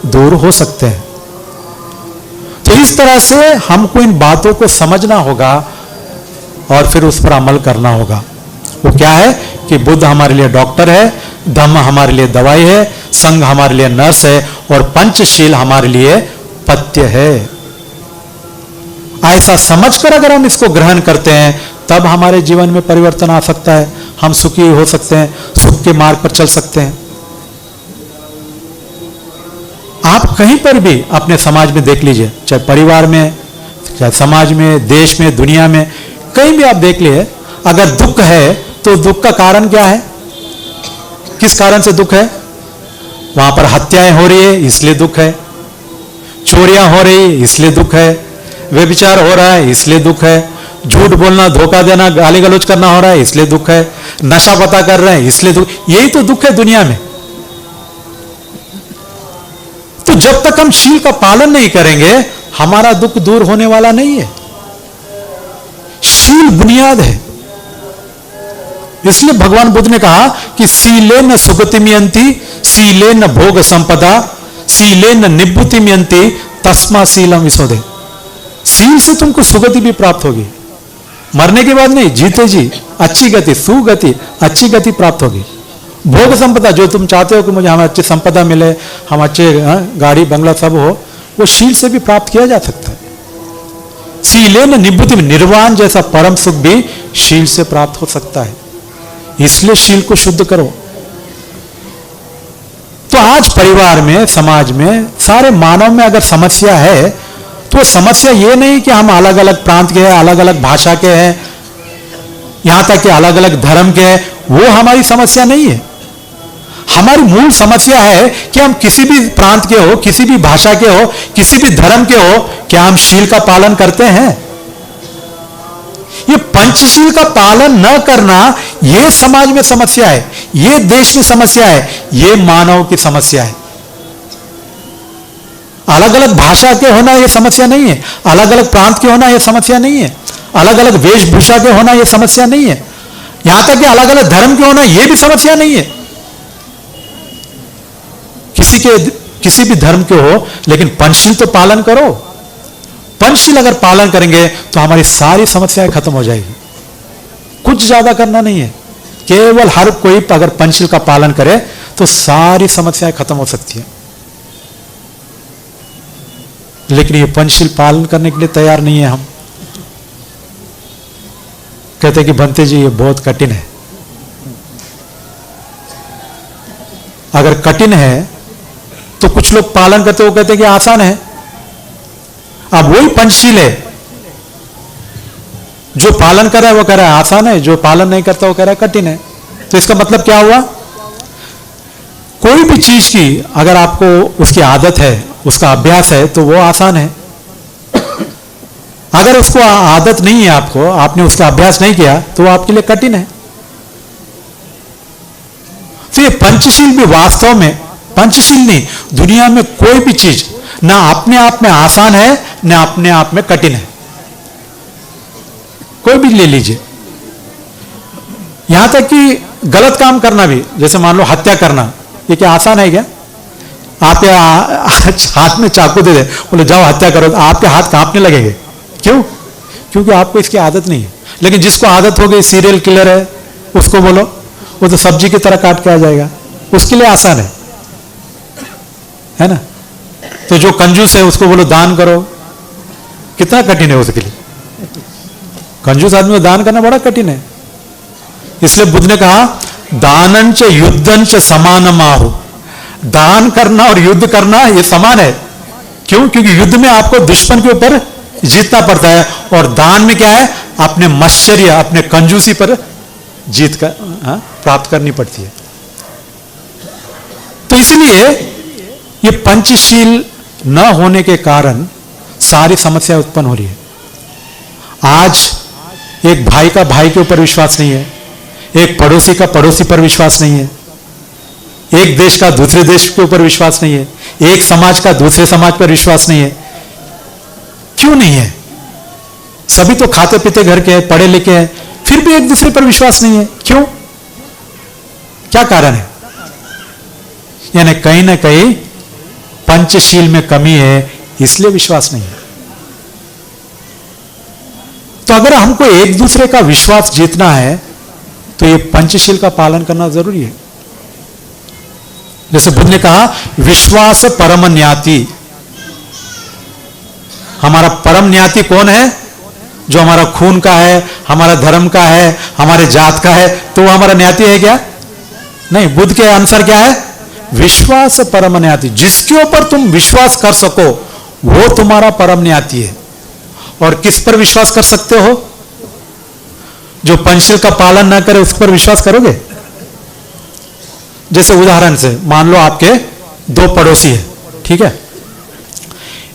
दूर हो सकते हैं। तो इस तरह से हमको इन बातों को समझना होगा और फिर उस पर अमल करना होगा। वो क्या है कि बुद्ध हमारे लिए डॉक्टर है, धम्म हमारे लिए दवाई है, संघ हमारे लिए नर्स है और पंचशील हमारे लिए पथ्य है। ऐसा समझकर अगर हम इसको ग्रहण करते हैं तब हमारे जीवन में परिवर्तन आ सकता है, हम सुखी हो सकते हैं, सुख के मार्ग पर चल सकते हैं। आप कहीं पर भी अपने समाज में देख लीजिए, चाहे परिवार में, चाहे समाज में, देश में, दुनिया में, कहीं भी आप देख लीजिए, अगर दुख है तो दुख का कारण क्या है? किस कारण से दुख है? वहां पर हत्याएं हो रही है इसलिए दुख है, चोरियां हो रही है इसलिए दुख है, व्यभिचार हो रहा है इसलिए दुख है, झूठ बोलना, धोखा देना, गाली गलौज करना हो रहा है इसलिए दुख है, नशा पता कर रहे हैं इसलिए दुख। यही तो दुख है दुनिया में। तो जब तक हम शील का पालन नहीं करेंगे हमारा दुख दूर होने वाला नहीं है। शील बुनियाद है। इसलिए भगवान बुद्ध ने कहा कि सीले न सुगति मियंती, सीले न भोग संपदा, सीले न निभूति मियंती, तस्मा सीलम विशोधे। सील से तुमको सुगति भी प्राप्त होगी, मरने के बाद नहीं, जीते जी अच्छी गति, सुगति, अच्छी गति प्राप्त होगी। भोग संपदा, जो तुम चाहते हो कि मुझे हमें अच्छी संपदा मिले, हम अच्छे गाड़ी बंगला सब हो, वो शील से भी प्राप्त किया जा सकता है। सीले न निभूति में, निर्वाण जैसा परम सुख भी शील से प्राप्त हो सकता है। इसलिए शील को शुद्ध करो। तो आज परिवार में, समाज में, सारे मानव में अगर समस्या है तो समस्या ये नहीं कि हम अलग अलग प्रांत के हैं, अलग अलग भाषा के हैं, यहां तक कि अलग अलग धर्म के हैं, वो हमारी समस्या नहीं है। हमारी मूल समस्या है कि हम किसी भी प्रांत के हो, किसी भी भाषा के हो, किसी भी धर्म के हो, क्या हम शील का पालन करते हैं? ये पंचशील का पालन न करना, ये समाज में समस्या है, ये देश में समस्या है, ये मानव की समस्या है। अलग अलग भाषा के होना यह समस्या नहीं है, अलग अलग प्रांत के होना यह समस्या नहीं है, अलग अलग वेशभूषा के होना यह समस्या नहीं है, यहां तक कि अलग अलग धर्म के होना यह भी समस्या नहीं है। किसी भी धर्म के हो, लेकिन पंचशील तो पालन करो। पंचशील अगर पालन करेंगे तो हमारी सारी समस्याएं खत्म हो जाएगी। कुछ ज्यादा करना नहीं है, केवल हर कोई अगर पंचशील का पालन करे तो सारी समस्याएं खत्म हो सकती है। लेकिन ये पंचशील पालन करने के लिए तैयार नहीं है। हम कहते हैं कि बनते जी ये बहुत कठिन है। अगर कठिन है तो कुछ लोग पालन करते, वो कहते हैं कि आसान है। अब वही पंचशील है, जो पालन कर रहा है वो कह रहा है आसान है, जो पालन नहीं करता वो कह रहा है कठिन है। तो इसका मतलब क्या हुआ? कोई भी चीज की अगर आपको उसकी आदत है, उसका अभ्यास है, तो वो आसान है। अगर उसको आदत नहीं है, आपको, आपने उसका अभ्यास नहीं किया, तो वो आपके लिए कठिन है। तो ये पंचशील भी वास्तव में, पंचशील नहीं, दुनिया में कोई भी चीज ना अपने आप में आसान है ना अपने आप में कठिन है। कोई भी ले लीजिए, यहां तक कि गलत काम करना भी, जैसे मान लो हत्या करना, ये क्या आसान है क्या? आप हाथ में चाकू दे दे, बोले जाओ हत्या करो, तो आपके हाथ कांपने लगेंगे। क्यों? क्योंकि आपको इसकी आदत नहीं है। लेकिन जिसको आदत हो गई, सीरियल किलर है, उसको बोलो, वो तो सब्जी की तरह काट के आ जाएगा, उसके लिए आसान है ना? तो जो कंजूस है उसको बोलो दान करो, कितना कठिन है उसके लिए। कंजूस आदमी को दान करना बड़ा कठिन है। इसलिए बुद्ध ने कहा दानंच युद्धंच समानमाहु, दान करना और युद्ध करना ये समान है। क्यों? क्योंकि युद्ध में आपको दुश्मन के ऊपर जीतना पड़ता है, और दान में क्या है? अपने मश्चर्य, अपने कंजूसी पर जीत कर प्राप्त करनी पड़ती है। तो इसलिए ये पंचशील न होने के कारण सारी समस्या उत्पन्न हो रही है। आज एक भाई का भाई के ऊपर विश्वास नहीं है, एक पड़ोसी का पड़ोसी पर विश्वास नहीं है, एक देश का दूसरे देश के ऊपर विश्वास नहीं है, एक समाज का दूसरे समाज पर विश्वास नहीं है। क्यों नहीं है? सभी तो खाते पीते घर के हैं, पढ़े लिखे हैं, फिर भी एक दूसरे पर विश्वास नहीं है। क्यों? क्या कारण है? यानी कहीं ना कहीं पंचशील में कमी है, इसलिए विश्वास नहीं है। तो अगर हमको एक दूसरे का विश्वास जीतना है तो ये पंचशील का पालन करना जरूरी है। जैसे बुद्ध ने कहा, विश्वास परम न्याति। हमारा परम न्याति कौन है? जो हमारा खून का है, हमारा धर्म का है, हमारे जात का है, तो वो हमारा न्याति है क्या? नहीं। बुद्ध के अनुसार क्या है? विश्वास परम न्याति। जिसके ऊपर तुम विश्वास कर सको वो तुम्हारा परम न्याति है। और किस पर विश्वास कर सकते हो? जो पंचशील का पालन ना करे उस पर विश्वास करोगे? जैसे उदाहरण से मान लो आपके दो पड़ोसी है, ठीक है।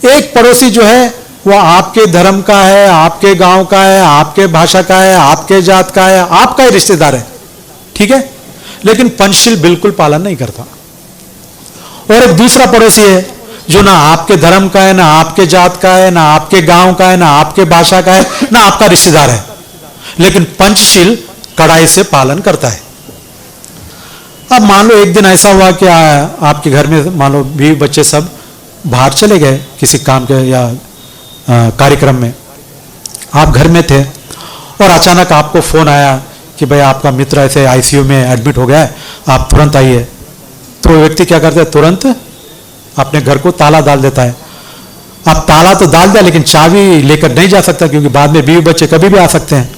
एक पड़ोसी जो है वो आपके धर्म का है, आपके गांव का है, आपके भाषा का है, आपके जात का है, आपका ही रिश्तेदार है, ठीक है, लेकिन पंचशील बिल्कुल पालन नहीं करता। और एक दूसरा पड़ोसी है जो ना आपके धर्म का है, ना आपके जात का है, ना आपके गांव का है, ना आपके भाषा का है, ना आपका रिश्तेदार है, लेकिन पंचशील कड़ाई से पालन करता है। अब मान लो एक दिन ऐसा हुआ कि आपके घर में मान लो बीवी बच्चे सब बाहर चले गए किसी काम के या कार्यक्रम में, आप घर में थे और अचानक आपको फोन आया कि भाई आपका मित्र ऐसे आईसीयू में एडमिट हो गया है, आप तुरंत आइए। तो वो व्यक्ति क्या करता है? तुरंत अपने घर को ताला डाल देता है। अब ताला तो डाल दिया लेकिन चाबी लेकर नहीं जा सकता, क्योंकि बाद में बीवी बच्चे कभी भी आ सकते हैं।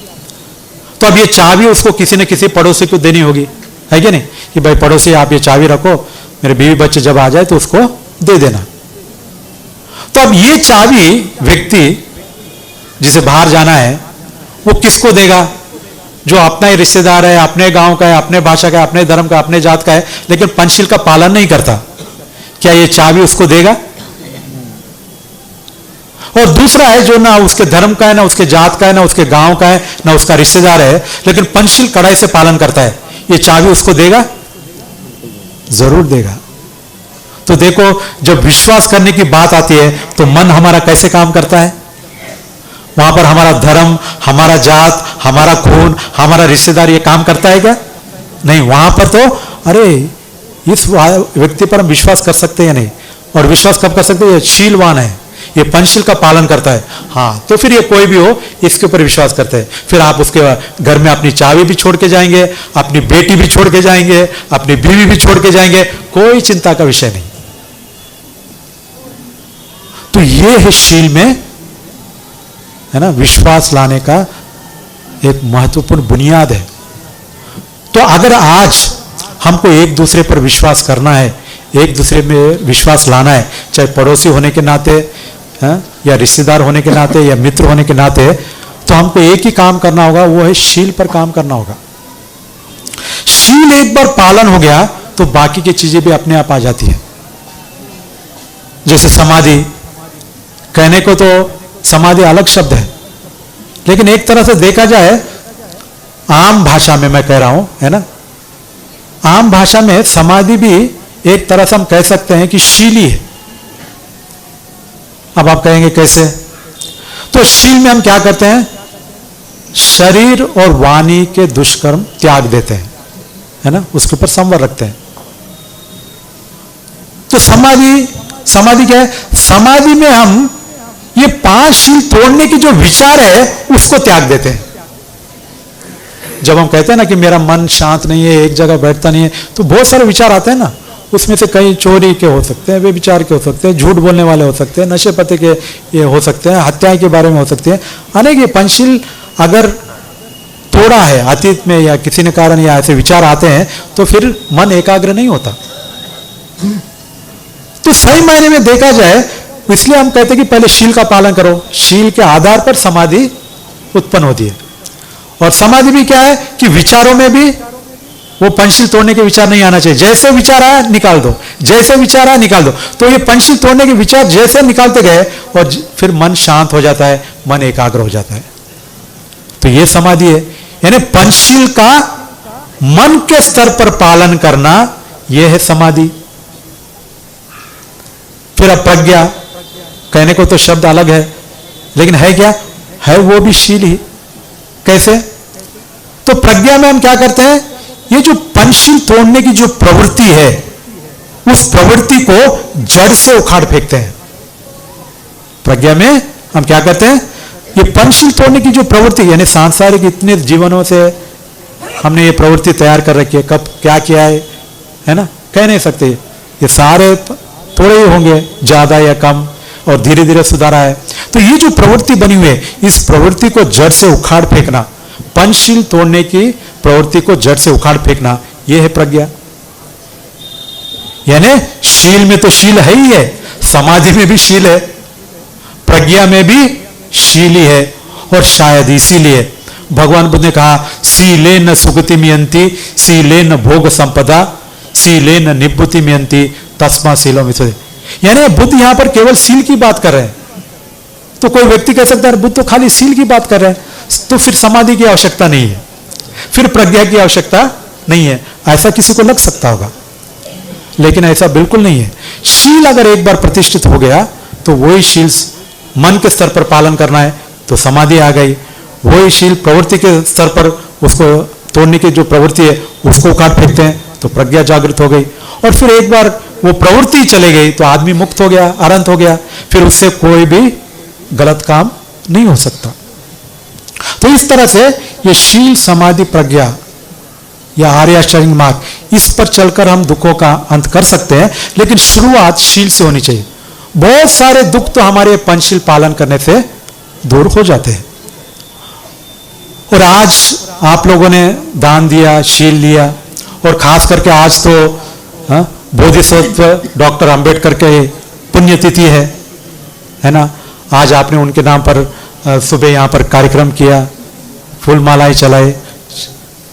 तो अब ये चाबी उसको किसी न किसी पड़ोसी को देनी होगी, है कि नहीं, कि भाई पड़ोसी आप ये चाबी रखो, मेरे बीवी बच्चे जब आ जाए तो उसको दे देना। तो अब ये चाबी व्यक्ति जिसे बाहर जाना है वो किसको देगा? जो अपना ही रिश्तेदार है, अपने गांव का है, अपने भाषा का है, अपने धर्म का, अपने जात का है, लेकिन पंचशील का पालन नहीं करता, क्या ये चाबी उसको देगा? और दूसरा है जो ना उसके धर्म का है, ना उसके जात का है, ना उसके गांव का है, ना उसका रिश्तेदार है, लेकिन पंचशील कड़ाई से पालन करता है, ये चाबी उसको देगा? जरूर देगा। तो देखो, जब विश्वास करने की बात आती है तो मन हमारा कैसे काम करता है? वहां पर हमारा धर्म, हमारा जात, हमारा खून, हमारा रिश्तेदार ये काम करता है क्या? नहीं। वहां पर तो अरे इस व्यक्ति पर हम विश्वास कर सकते हैं या नहीं, और विश्वास कब कर सकते हैं? ये शीलवान है, ये पंचशील का पालन करता है, हाँ, तो फिर ये कोई भी हो इसके ऊपर विश्वास करते हैं। फिर आप उसके घर में अपनी चाबी भी छोड़ के जाएंगे, अपनी बेटी भी छोड़ के जाएंगे, अपनी बीवी भी छोड़ के जाएंगे, कोई चिंता का विषय नहीं। तो ये है शील में, है ना, विश्वास लाने का एक महत्वपूर्ण बुनियाद है। तो अगर आज हमको एक दूसरे पर विश्वास करना है, एक दूसरे में विश्वास लाना है, चाहे पड़ोसी होने के नाते है, या रिश्तेदार होने के नाते, या मित्र होने के नाते, तो हमको एक ही काम करना होगा, वो है शील पर काम करना होगा। शील एक बार पालन हो गया तो बाकी की चीजें भी अपने आप आ जाती है। जैसे समाधि, कहने को तो समाधि अलग शब्द है, लेकिन एक तरह से देखा जाए, आम भाषा में मैं कह रहा हूं, है ना, आम भाषा में समाधि भी एक तरह से हम कह सकते हैं कि शीली है। अब आप कहेंगे कैसे? तो शील में हम क्या करते हैं? शरीर और वाणी के दुष्कर्म त्याग देते हैं, है ना, उसके ऊपर संवर रखते हैं। तो समाधि क्या है? समाधि में हम ये 5 शील तोड़ने की जो विचार है उसको त्याग देते हैं। जब हम कहते हैं ना कि मेरा मन शांत नहीं है, एक जगह बैठता नहीं है, तो बहुत सारे विचार आते हैं ना, उसमें से कई चोरी के हो सकते हैं, व्यभिचार के हो सकते हैं, झूठ बोलने वाले हो सकते हैं, नशे पते के ये हो सकते हैं, हत्या के बारे में हो सकते हैं, अनेक। ये पंचशील अगर तोड़ा है अतीत में या किसी ने कारण या ऐसे विचार आते हैं तो फिर मन एकाग्र नहीं होता। तो सही मायने में देखा जाए, इसलिए हम कहते हैं कि पहले शील का पालन करो। शील के आधार पर समाधि उत्पन्न होती है। और समाधि भी क्या है कि विचारों में भी वो पंचशील तोड़ने के विचार नहीं आना चाहिए। जैसे विचार आया निकाल दो, जैसे विचार आया निकाल दो। तो ये पंचशील तोड़ने के विचार जैसे निकालते गए और फिर मन शांत हो जाता है, मन एकाग्र हो जाता है। तो ये समाधि है। यानी पंचशील का मन के स्तर पर पालन करना, यह है समाधि। फिर अब प्रज्ञा, कहने को तो शब्द अलग है, लेकिन है क्या? है वो भी शील ही। कैसे? तो प्रज्ञा में हम क्या करते हैं? ये जो पंचशील तोड़ने की जो प्रवृत्ति है, उस प्रवृत्ति को जड़ से उखाड़ फेंकते हैं। प्रज्ञा में हम क्या करते हैं? ये पंचशील तोड़ने की जो प्रवृत्ति, यानी सांसारिक इतने जीवनों से हमने ये प्रवृत्ति तैयार कर रखी है, कब क्या किया है ना, कह नहीं सकते। ये सारे थोड़े ही होंगे, ज्यादा या कम, और धीरे धीरे सुधारा है। तो ये जो प्रवृत्ति बनी हुई है, इस प्रवृत्ति को जड़ से उखाड़ फेंकना, पंचशील तोड़ने की प्रवृत्ति को जड़ से उखाड़ फेंकना, यह है प्रज्ञा। यानी शील में तो शील है ही है, समाधि में भी शील है, प्रज्ञा में भी शील ही है। और शायद इसीलिए भगवान बुद्ध ने कहा, शीले न सुगति मियंती, शीले न भोग संपदा, शीले न निवृत्ति मियंती, तस्मा शीलो मिथुते। यानी बुद्ध यहां पर केवल शील की बात कर रहे हैं। तो कोई व्यक्ति कह सकता है बुद्ध तो खाली शील की बात कर रहे हैं, तो फिर समाधि की आवश्यकता नहीं है, फिर प्रज्ञा की आवश्यकता नहीं है, ऐसा किसी को लग सकता होगा। लेकिन ऐसा बिल्कुल नहीं है। शील अगर एक बार प्रतिष्ठित हो गया, तो वही शील मन के स्तर पर पालन करना है, तो समाधि आ गई। वही शील प्रवृत्ति के स्तर पर उसको तोड़ने की जो प्रवृत्ति है, उसको काट फेंकते हैं, तो प्रज्ञा जागृत हो गई। और फिर एक बार वो प्रवृत्ति चले गई, तो आदमी मुक्त हो गया, अनंत हो गया, फिर उससे कोई भी गलत काम नहीं हो सकता। तो इस तरह से ये शील, समाधि, प्रज्ञा या आर्य अष्टांगिक मार्ग, इस पर चलकर हम दुखों का अंत कर सकते हैं। लेकिन शुरुआत शील से होनी चाहिए। बहुत सारे दुख तो हमारे पंचशील पालन करने से दूर हो जाते हैं। और आज आप लोगों ने दान दिया, शील लिया, और खास करके आज तो बोधिसत्व डॉक्टर अंबेडकर के पुण्यतिथि है ना। आज आपने उनके नाम पर सुबह यहाँ पर कार्यक्रम किया, फूल मालाएं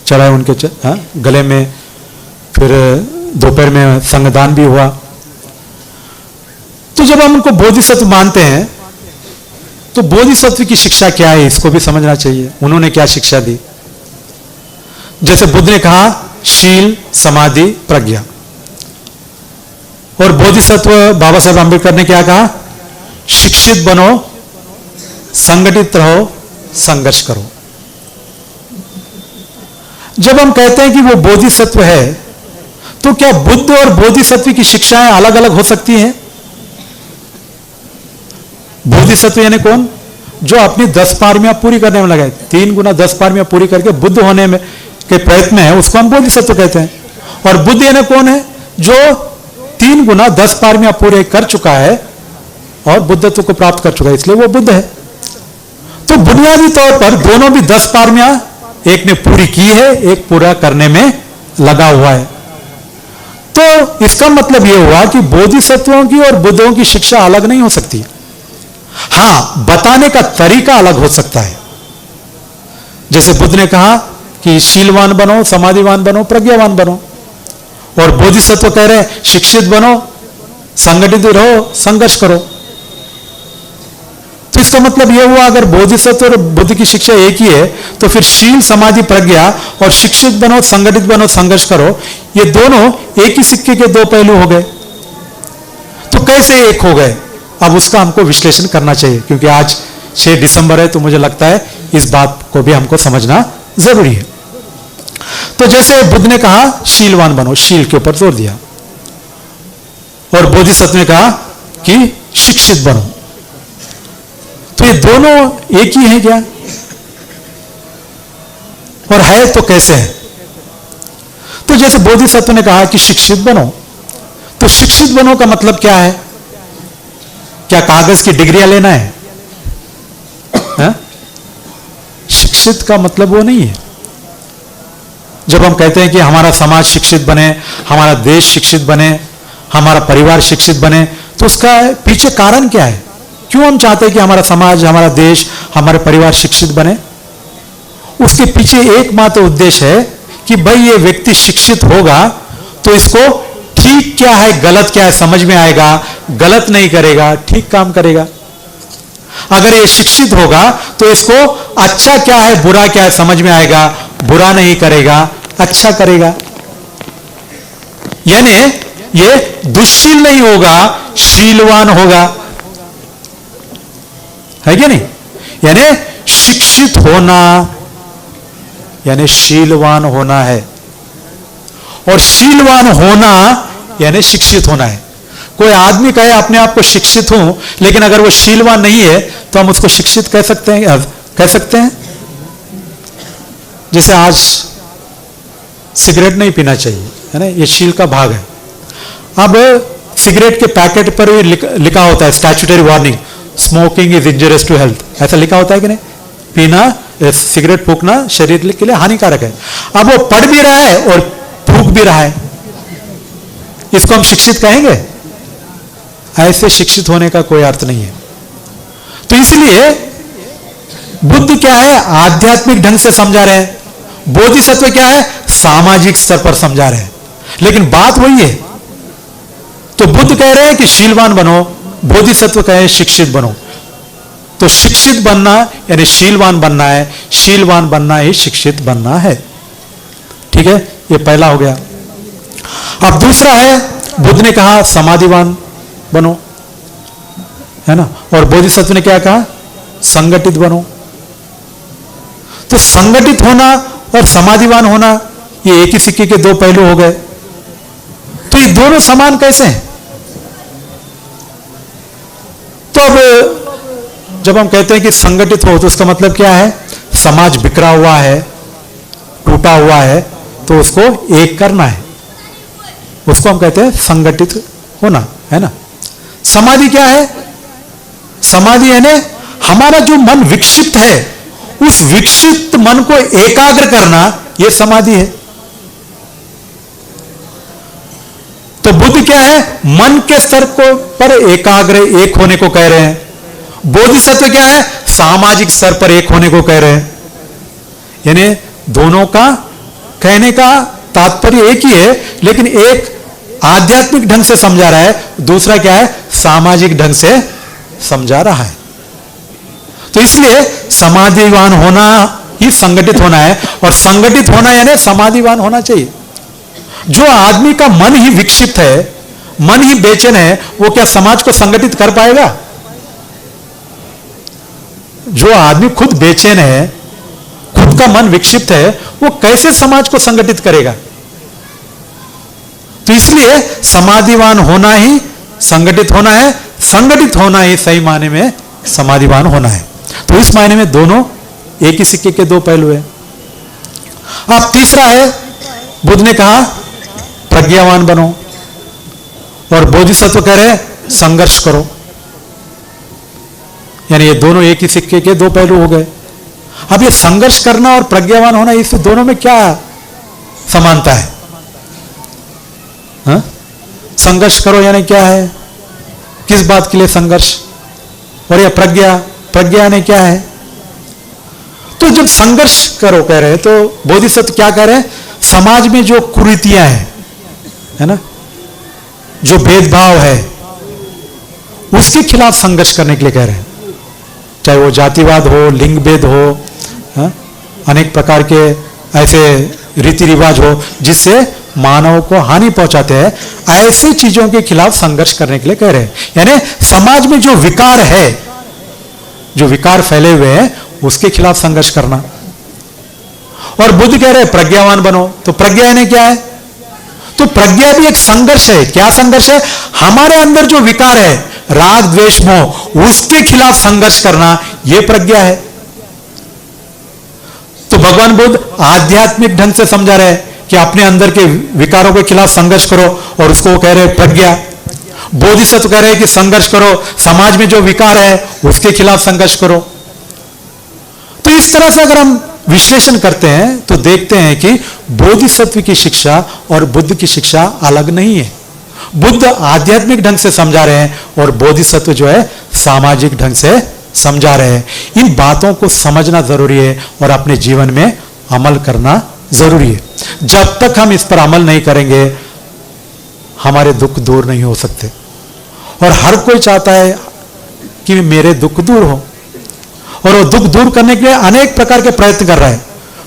चढ़ाए उनके गले में, फिर दोपहर में संगदान भी हुआ। तो जब हम उनको बोधिसत्व मानते हैं, तो बोधिसत्व की शिक्षा क्या है, इसको भी समझना चाहिए। उन्होंने क्या शिक्षा दी? जैसे बुद्ध ने कहा शील, समाधि, प्रज्ञा, और बोधिसत्व बाबा साहब अम्बेडकर ने क्या कहा? शिक्षित बनो, संगठित रहो, संघर्ष करो। जब हम कहते हैं कि वो बोधिसत्व है, तो क्या बुद्ध और बोधिसत्व की शिक्षाएं अलग अलग हो सकती हैं? बोधिसत्व यानी कौन? जो अपनी 10 पारमियां पूरी करने में लगे, 3 गुना 10 पारमियां पूरी करके बुद्ध होने में के प्रयत्न में है, उसको हम बोधिसत्व कहते हैं। और बुद्ध यानी कौन है? जो 3 गुना 10 पारमियां पूरे कर चुका है और बुद्धत्व को प्राप्त कर चुका है, इसलिए वो बुद्ध है। तो बुनियादी तौर पर दोनों भी 10 पारमियां एक ने पूरी की है, एक पूरा करने में लगा हुआ है। तो इसका मतलब यह हुआ कि बोधिसत्वों की और बुद्धों की शिक्षा अलग नहीं हो सकती। हां, बताने का तरीका अलग हो सकता है। जैसे बुद्ध ने कहा कि शीलवान बनो, समाधिवान बनो, प्रज्ञावान बनो, और बोधिसत्व कह रहे हैं शिक्षित बनो, संगठित रहो, संघर्ष करो। तो इसका मतलब यह हुआ अगर बोधिसत्व और बुद्ध की शिक्षा एक ही है, तो फिर शील, समाधि, प्रज्ञा और शिक्षित बनो, संगठित बनो, संघर्ष करो, ये दोनों एक ही सिक्के के 2 पहलू हो गए। तो कैसे एक हो गए? अब उसका हमको विश्लेषण करना चाहिए, क्योंकि आज 6 दिसंबर है, तो मुझे लगता है इस बात को भी हमको समझना जरूरी है। तो जैसे बुद्ध ने कहा शीलवान बनो, शील के ऊपर जोर दिया, और बोधिसत्व ने कहा कि शिक्षित बनो, तो ये दोनों एक ही हैं क्या? और है तो कैसे है? तो जैसे बोधिसत्व ने कहा कि शिक्षित बनो, तो शिक्षित बनो का मतलब क्या है? क्या कागज की डिग्रियां लेना है? शिक्षित का मतलब वो नहीं है। जब हम कहते हैं कि हमारा समाज शिक्षित बने, हमारा देश शिक्षित बने, हमारा परिवार शिक्षित बने, तो उसका पीछे कारण क्या है? क्यों हम चाहते हैं कि हमारा समाज, हमारा देश, हमारे परिवार शिक्षित बने? उसके पीछे एकमात्र उद्देश्य है कि भाई ये व्यक्ति शिक्षित होगा तो इसको ठीक क्या है, गलत क्या है समझ में आएगा, गलत नहीं करेगा, ठीक काम करेगा। अगर ये शिक्षित होगा तो इसको अच्छा क्या है बुरा क्या है समझ में आएगा, बुरा नहीं करेगा, अच्छा करेगा। यानी ये दुश्शील नहीं होगा, शीलवान होगा, है क्या नहीं? यानी शिक्षित होना यानी शीलवान होना है, और शीलवान होना यानी शिक्षित होना है। कोई आदमी कहे अपने आप को शिक्षित हूं, लेकिन अगर वो शीलवान नहीं है तो हम उसको शिक्षित कह सकते हैं? कह सकते हैं। जैसे आज सिगरेट नहीं पीना चाहिए, है ना, ये शील का भाग है। अब सिगरेट के पैकेट पर भी लिखा होता है statutory warning, smoking is injurious to health, ऐसा लिखा होता है कि नहीं? पीना, सिगरेट फूकना शरीर के लिए हानिकारक है। अब वो पढ़ भी रहा है और फूक भी रहा है, इसको हम शिक्षित कहेंगे? ऐसे शिक्षित होने का कोई अर्थ नहीं है। तो इसलिए बुद्ध क्या है? आध्यात्मिक ढंग से समझा रहे हैं, बोधिसत्व क्या है? सामाजिक स्तर पर समझा रहे हैं, लेकिन बात वही है। तो बुद्ध कह रहे हैं कि शीलवान बनो, बोधिसत्व कहे शिक्षित बनो। तो शिक्षित बनना यानी शीलवान बनना है, शीलवान बनना ही शिक्षित बनना है। ठीक है, ये पहला हो गया। अब दूसरा है, बुद्ध ने कहा समाधिवान बनो, है ना, और बोधिसत्व ने क्या कहा? संगठित बनो। तो संगठित होना और समाधिवान होना ये एक ही सिक्के के दो पहलू हो गए। तो ये दोनों समान कैसे हैं? तो अब जब हम कहते हैं कि संगठित हो तो उसका मतलब क्या है? समाज बिखरा हुआ है, टूटा हुआ है, तो उसको एक करना है, उसको हम कहते हैं संगठित होना, है ना। समाधि क्या है? समाधि यानी हमारा जो मन विक्षिप्त है, उस विक्षिप्त मन को एकाग्र करना, यह समाधि है। तो बुद्ध क्या है? मन के स्तर को पर एकाग्र एक होने को कह रहे हैं। बोधिसत्व क्या है? सामाजिक स्तर पर एक होने को कह रहे हैं। यानी दोनों का कहने का तात्पर्य एक ही है, लेकिन एक आध्यात्मिक ढंग से समझा रहा है, दूसरा क्या है? सामाजिक ढंग से समझा रहा है। तो इसलिए समाधिवान होना ही संगठित होना है, और संगठित होना यानी समाधिवान होना चाहिए। जो आदमी का मन ही विक्षिप्त है, मन ही बेचैन है, वो क्या समाज को संगठित कर पाएगा? जो आदमी खुद बेचैन है, खुद का मन विक्षिप्त है, वो कैसे समाज को संगठित करेगा? तो इसलिए समाधिवान होना ही संगठित होना है, संगठित होना ही सही मायने में समाधिवान होना है। तो इस मायने में दोनों एक ही सिक्के के दो पहलू हैं। अब तीसरा है, बुद्ध ने कहा प्रज्ञावान बनो, और बोधिसत्व कह रहे संघर्ष करो। यानी ये दोनों एक ही सिक्के के दो पहलू हो गए। अब ये संघर्ष करना और प्रज्ञावान होना, इस दोनों में क्या समानता है? हा? संघर्ष करो यानी क्या है? किस बात के लिए संघर्ष? और यह प्रज्ञा, प्रज्ञा यानी क्या है? तो जब संघर्ष करो कह रहे हैं, तो बोधिसत्व क्या कह रहे हैं? समाज में जो कुरीतियां हैं, है ना, जो भेदभाव है, उसके खिलाफ संघर्ष करने के लिए कह रहे हैं। चाहे वो जातिवाद हो, लिंग भेद हो, हा? अनेक प्रकार के ऐसे रीति रिवाज हो जिससे मानव को हानि पहुंचाते हैं, ऐसे चीजों के खिलाफ संघर्ष करने के लिए कह रहे हैं। यानी समाज में जो विकार है, जो विकार फैले हुए हैं, उसके खिलाफ संघर्ष करना। और बुद्ध कह रहे हैं प्रज्ञावान बनो। तो प्रज्ञा यानी क्या है? तो प्रज्ञा भी एक संघर्ष है। क्या संघर्ष है? हमारे अंदर जो विकार है, राग द्वेष मोह, उसके खिलाफ संघर्ष करना, यह प्रज्ञा है। तो भगवान बुद्ध आध्यात्मिक ढंग से समझा रहे हैं कि अपने अंदर के विकारों के खिलाफ संघर्ष करो, और उसको वो कह रहे हैं प्रज्ञा। बोधिसत्व कह रहे हैं कि संघर्ष करो, समाज में जो विकार है उसके खिलाफ संघर्ष करो। तो इस तरह से अगर हम विश्लेषण करते हैं तो देखते हैं कि बोधिसत्व की शिक्षा और बुद्ध की शिक्षा अलग नहीं है। बुद्ध आध्यात्मिक ढंग से समझा रहे हैं, और बोधिसत्व जो है सामाजिक ढंग से समझा रहे हैं। इन बातों को समझना जरूरी है और अपने जीवन में अमल करना जरूरी है। जब तक हम इस पर अमल नहीं करेंगे, हमारे दुख दूर नहीं हो सकते। और हर कोई चाहता है कि मेरे दुख दूर हो, और वो दुख दूर करने के लिए अनेक प्रकार के प्रयत्न कर रहा है।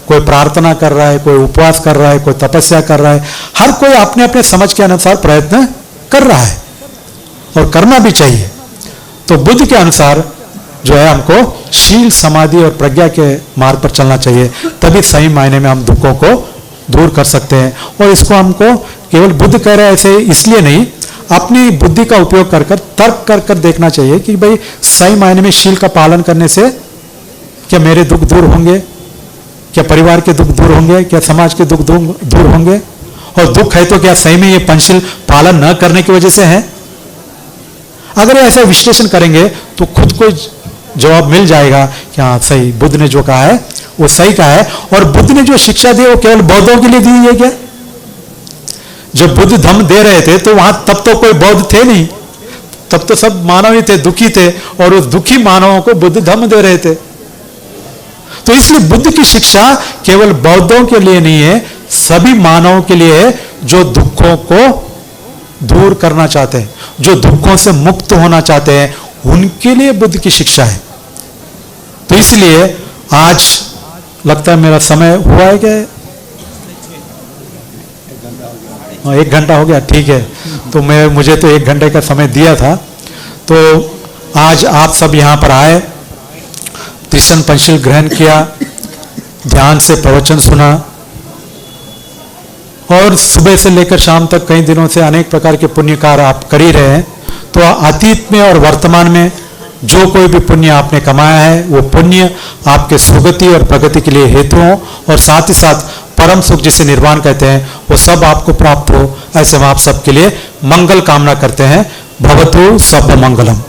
कोई प्रार्थना कर रहा है, कोई उपवास कर रहा है, कोई तपस्या कर रहा है। हर कोई अपने अपने समझ के अनुसार प्रयत्न कर रहा है और करना भी चाहिए। तो बुद्ध के अनुसार जो है हमको शील, समाधि और प्रज्ञा के मार्ग पर चलना चाहिए, तभी सही मायने में हम दुखों को दूर कर सकते हैं। और इसको हमको केवल बुद्ध कह रहे हैं ऐसे इसलिए नहीं, अपनी बुद्धि का उपयोग कर तर्क कर देखना चाहिए कि भाई सही मायने में शील का पालन करने से क्या मेरे दुख दूर होंगे, क्या परिवार के दुख दूर होंगे, क्या समाज के दुख दूर होंगे। और दुख है तो क्या सही में ये पंचशील पालन न करने की वजह से है? अगर ऐसा विश्लेषण करेंगे तो खुद को जवाब मिल जाएगा कि हाँ सही, बुद्ध ने जो कहा है वो सही कहा है। और बुद्ध ने जो शिक्षा दी वो केवल बौद्धों के लिए दी है क्या? जब बुद्ध धम्म दे रहे थे तो वहां तब तो कोई बौद्ध थे नहीं, तब तो सब मानव ही थे, दुखी थे, और उस दुखी मानवों को बुद्ध धम्म दे रहे थे। तो इसलिए बुद्ध की शिक्षा केवल बौद्धों के लिए नहीं है, सभी मानवों के लिए है जो दुखों को दूर करना चाहते हैं, जो दुखों से मुक्त होना चाहते हैं, उनके लिए बुद्ध की शिक्षा है। तो इसलिए आज लगता है मेरा समय हुआ है क्या? 1 घंटा हो गया, ठीक है। तो मुझे तो 1 घंटे का समय दिया था। तो आज आप सब यहाँ पर आए, तीसरा पंचशील ग्रहण किया, ध्यान से प्रवचन सुना, और सुबह से लेकर शाम तक कई दिनों से अनेक प्रकार के पुण्य कार्य आप कर ही रहे हैं। तो अतीत में और वर्तमान में जो कोई भी पुण्य आपने कमाया है वो पुण्य आपके सुगति और प्रगति के लिए हेतु हो, और साथ ही साथ परम सुख जिसे निर्वाण कहते हैं वो सब आपको प्राप्त हो। ऐसे हम आप सबके लिए मंगल कामना करते हैं। भवतु सब मंगलम।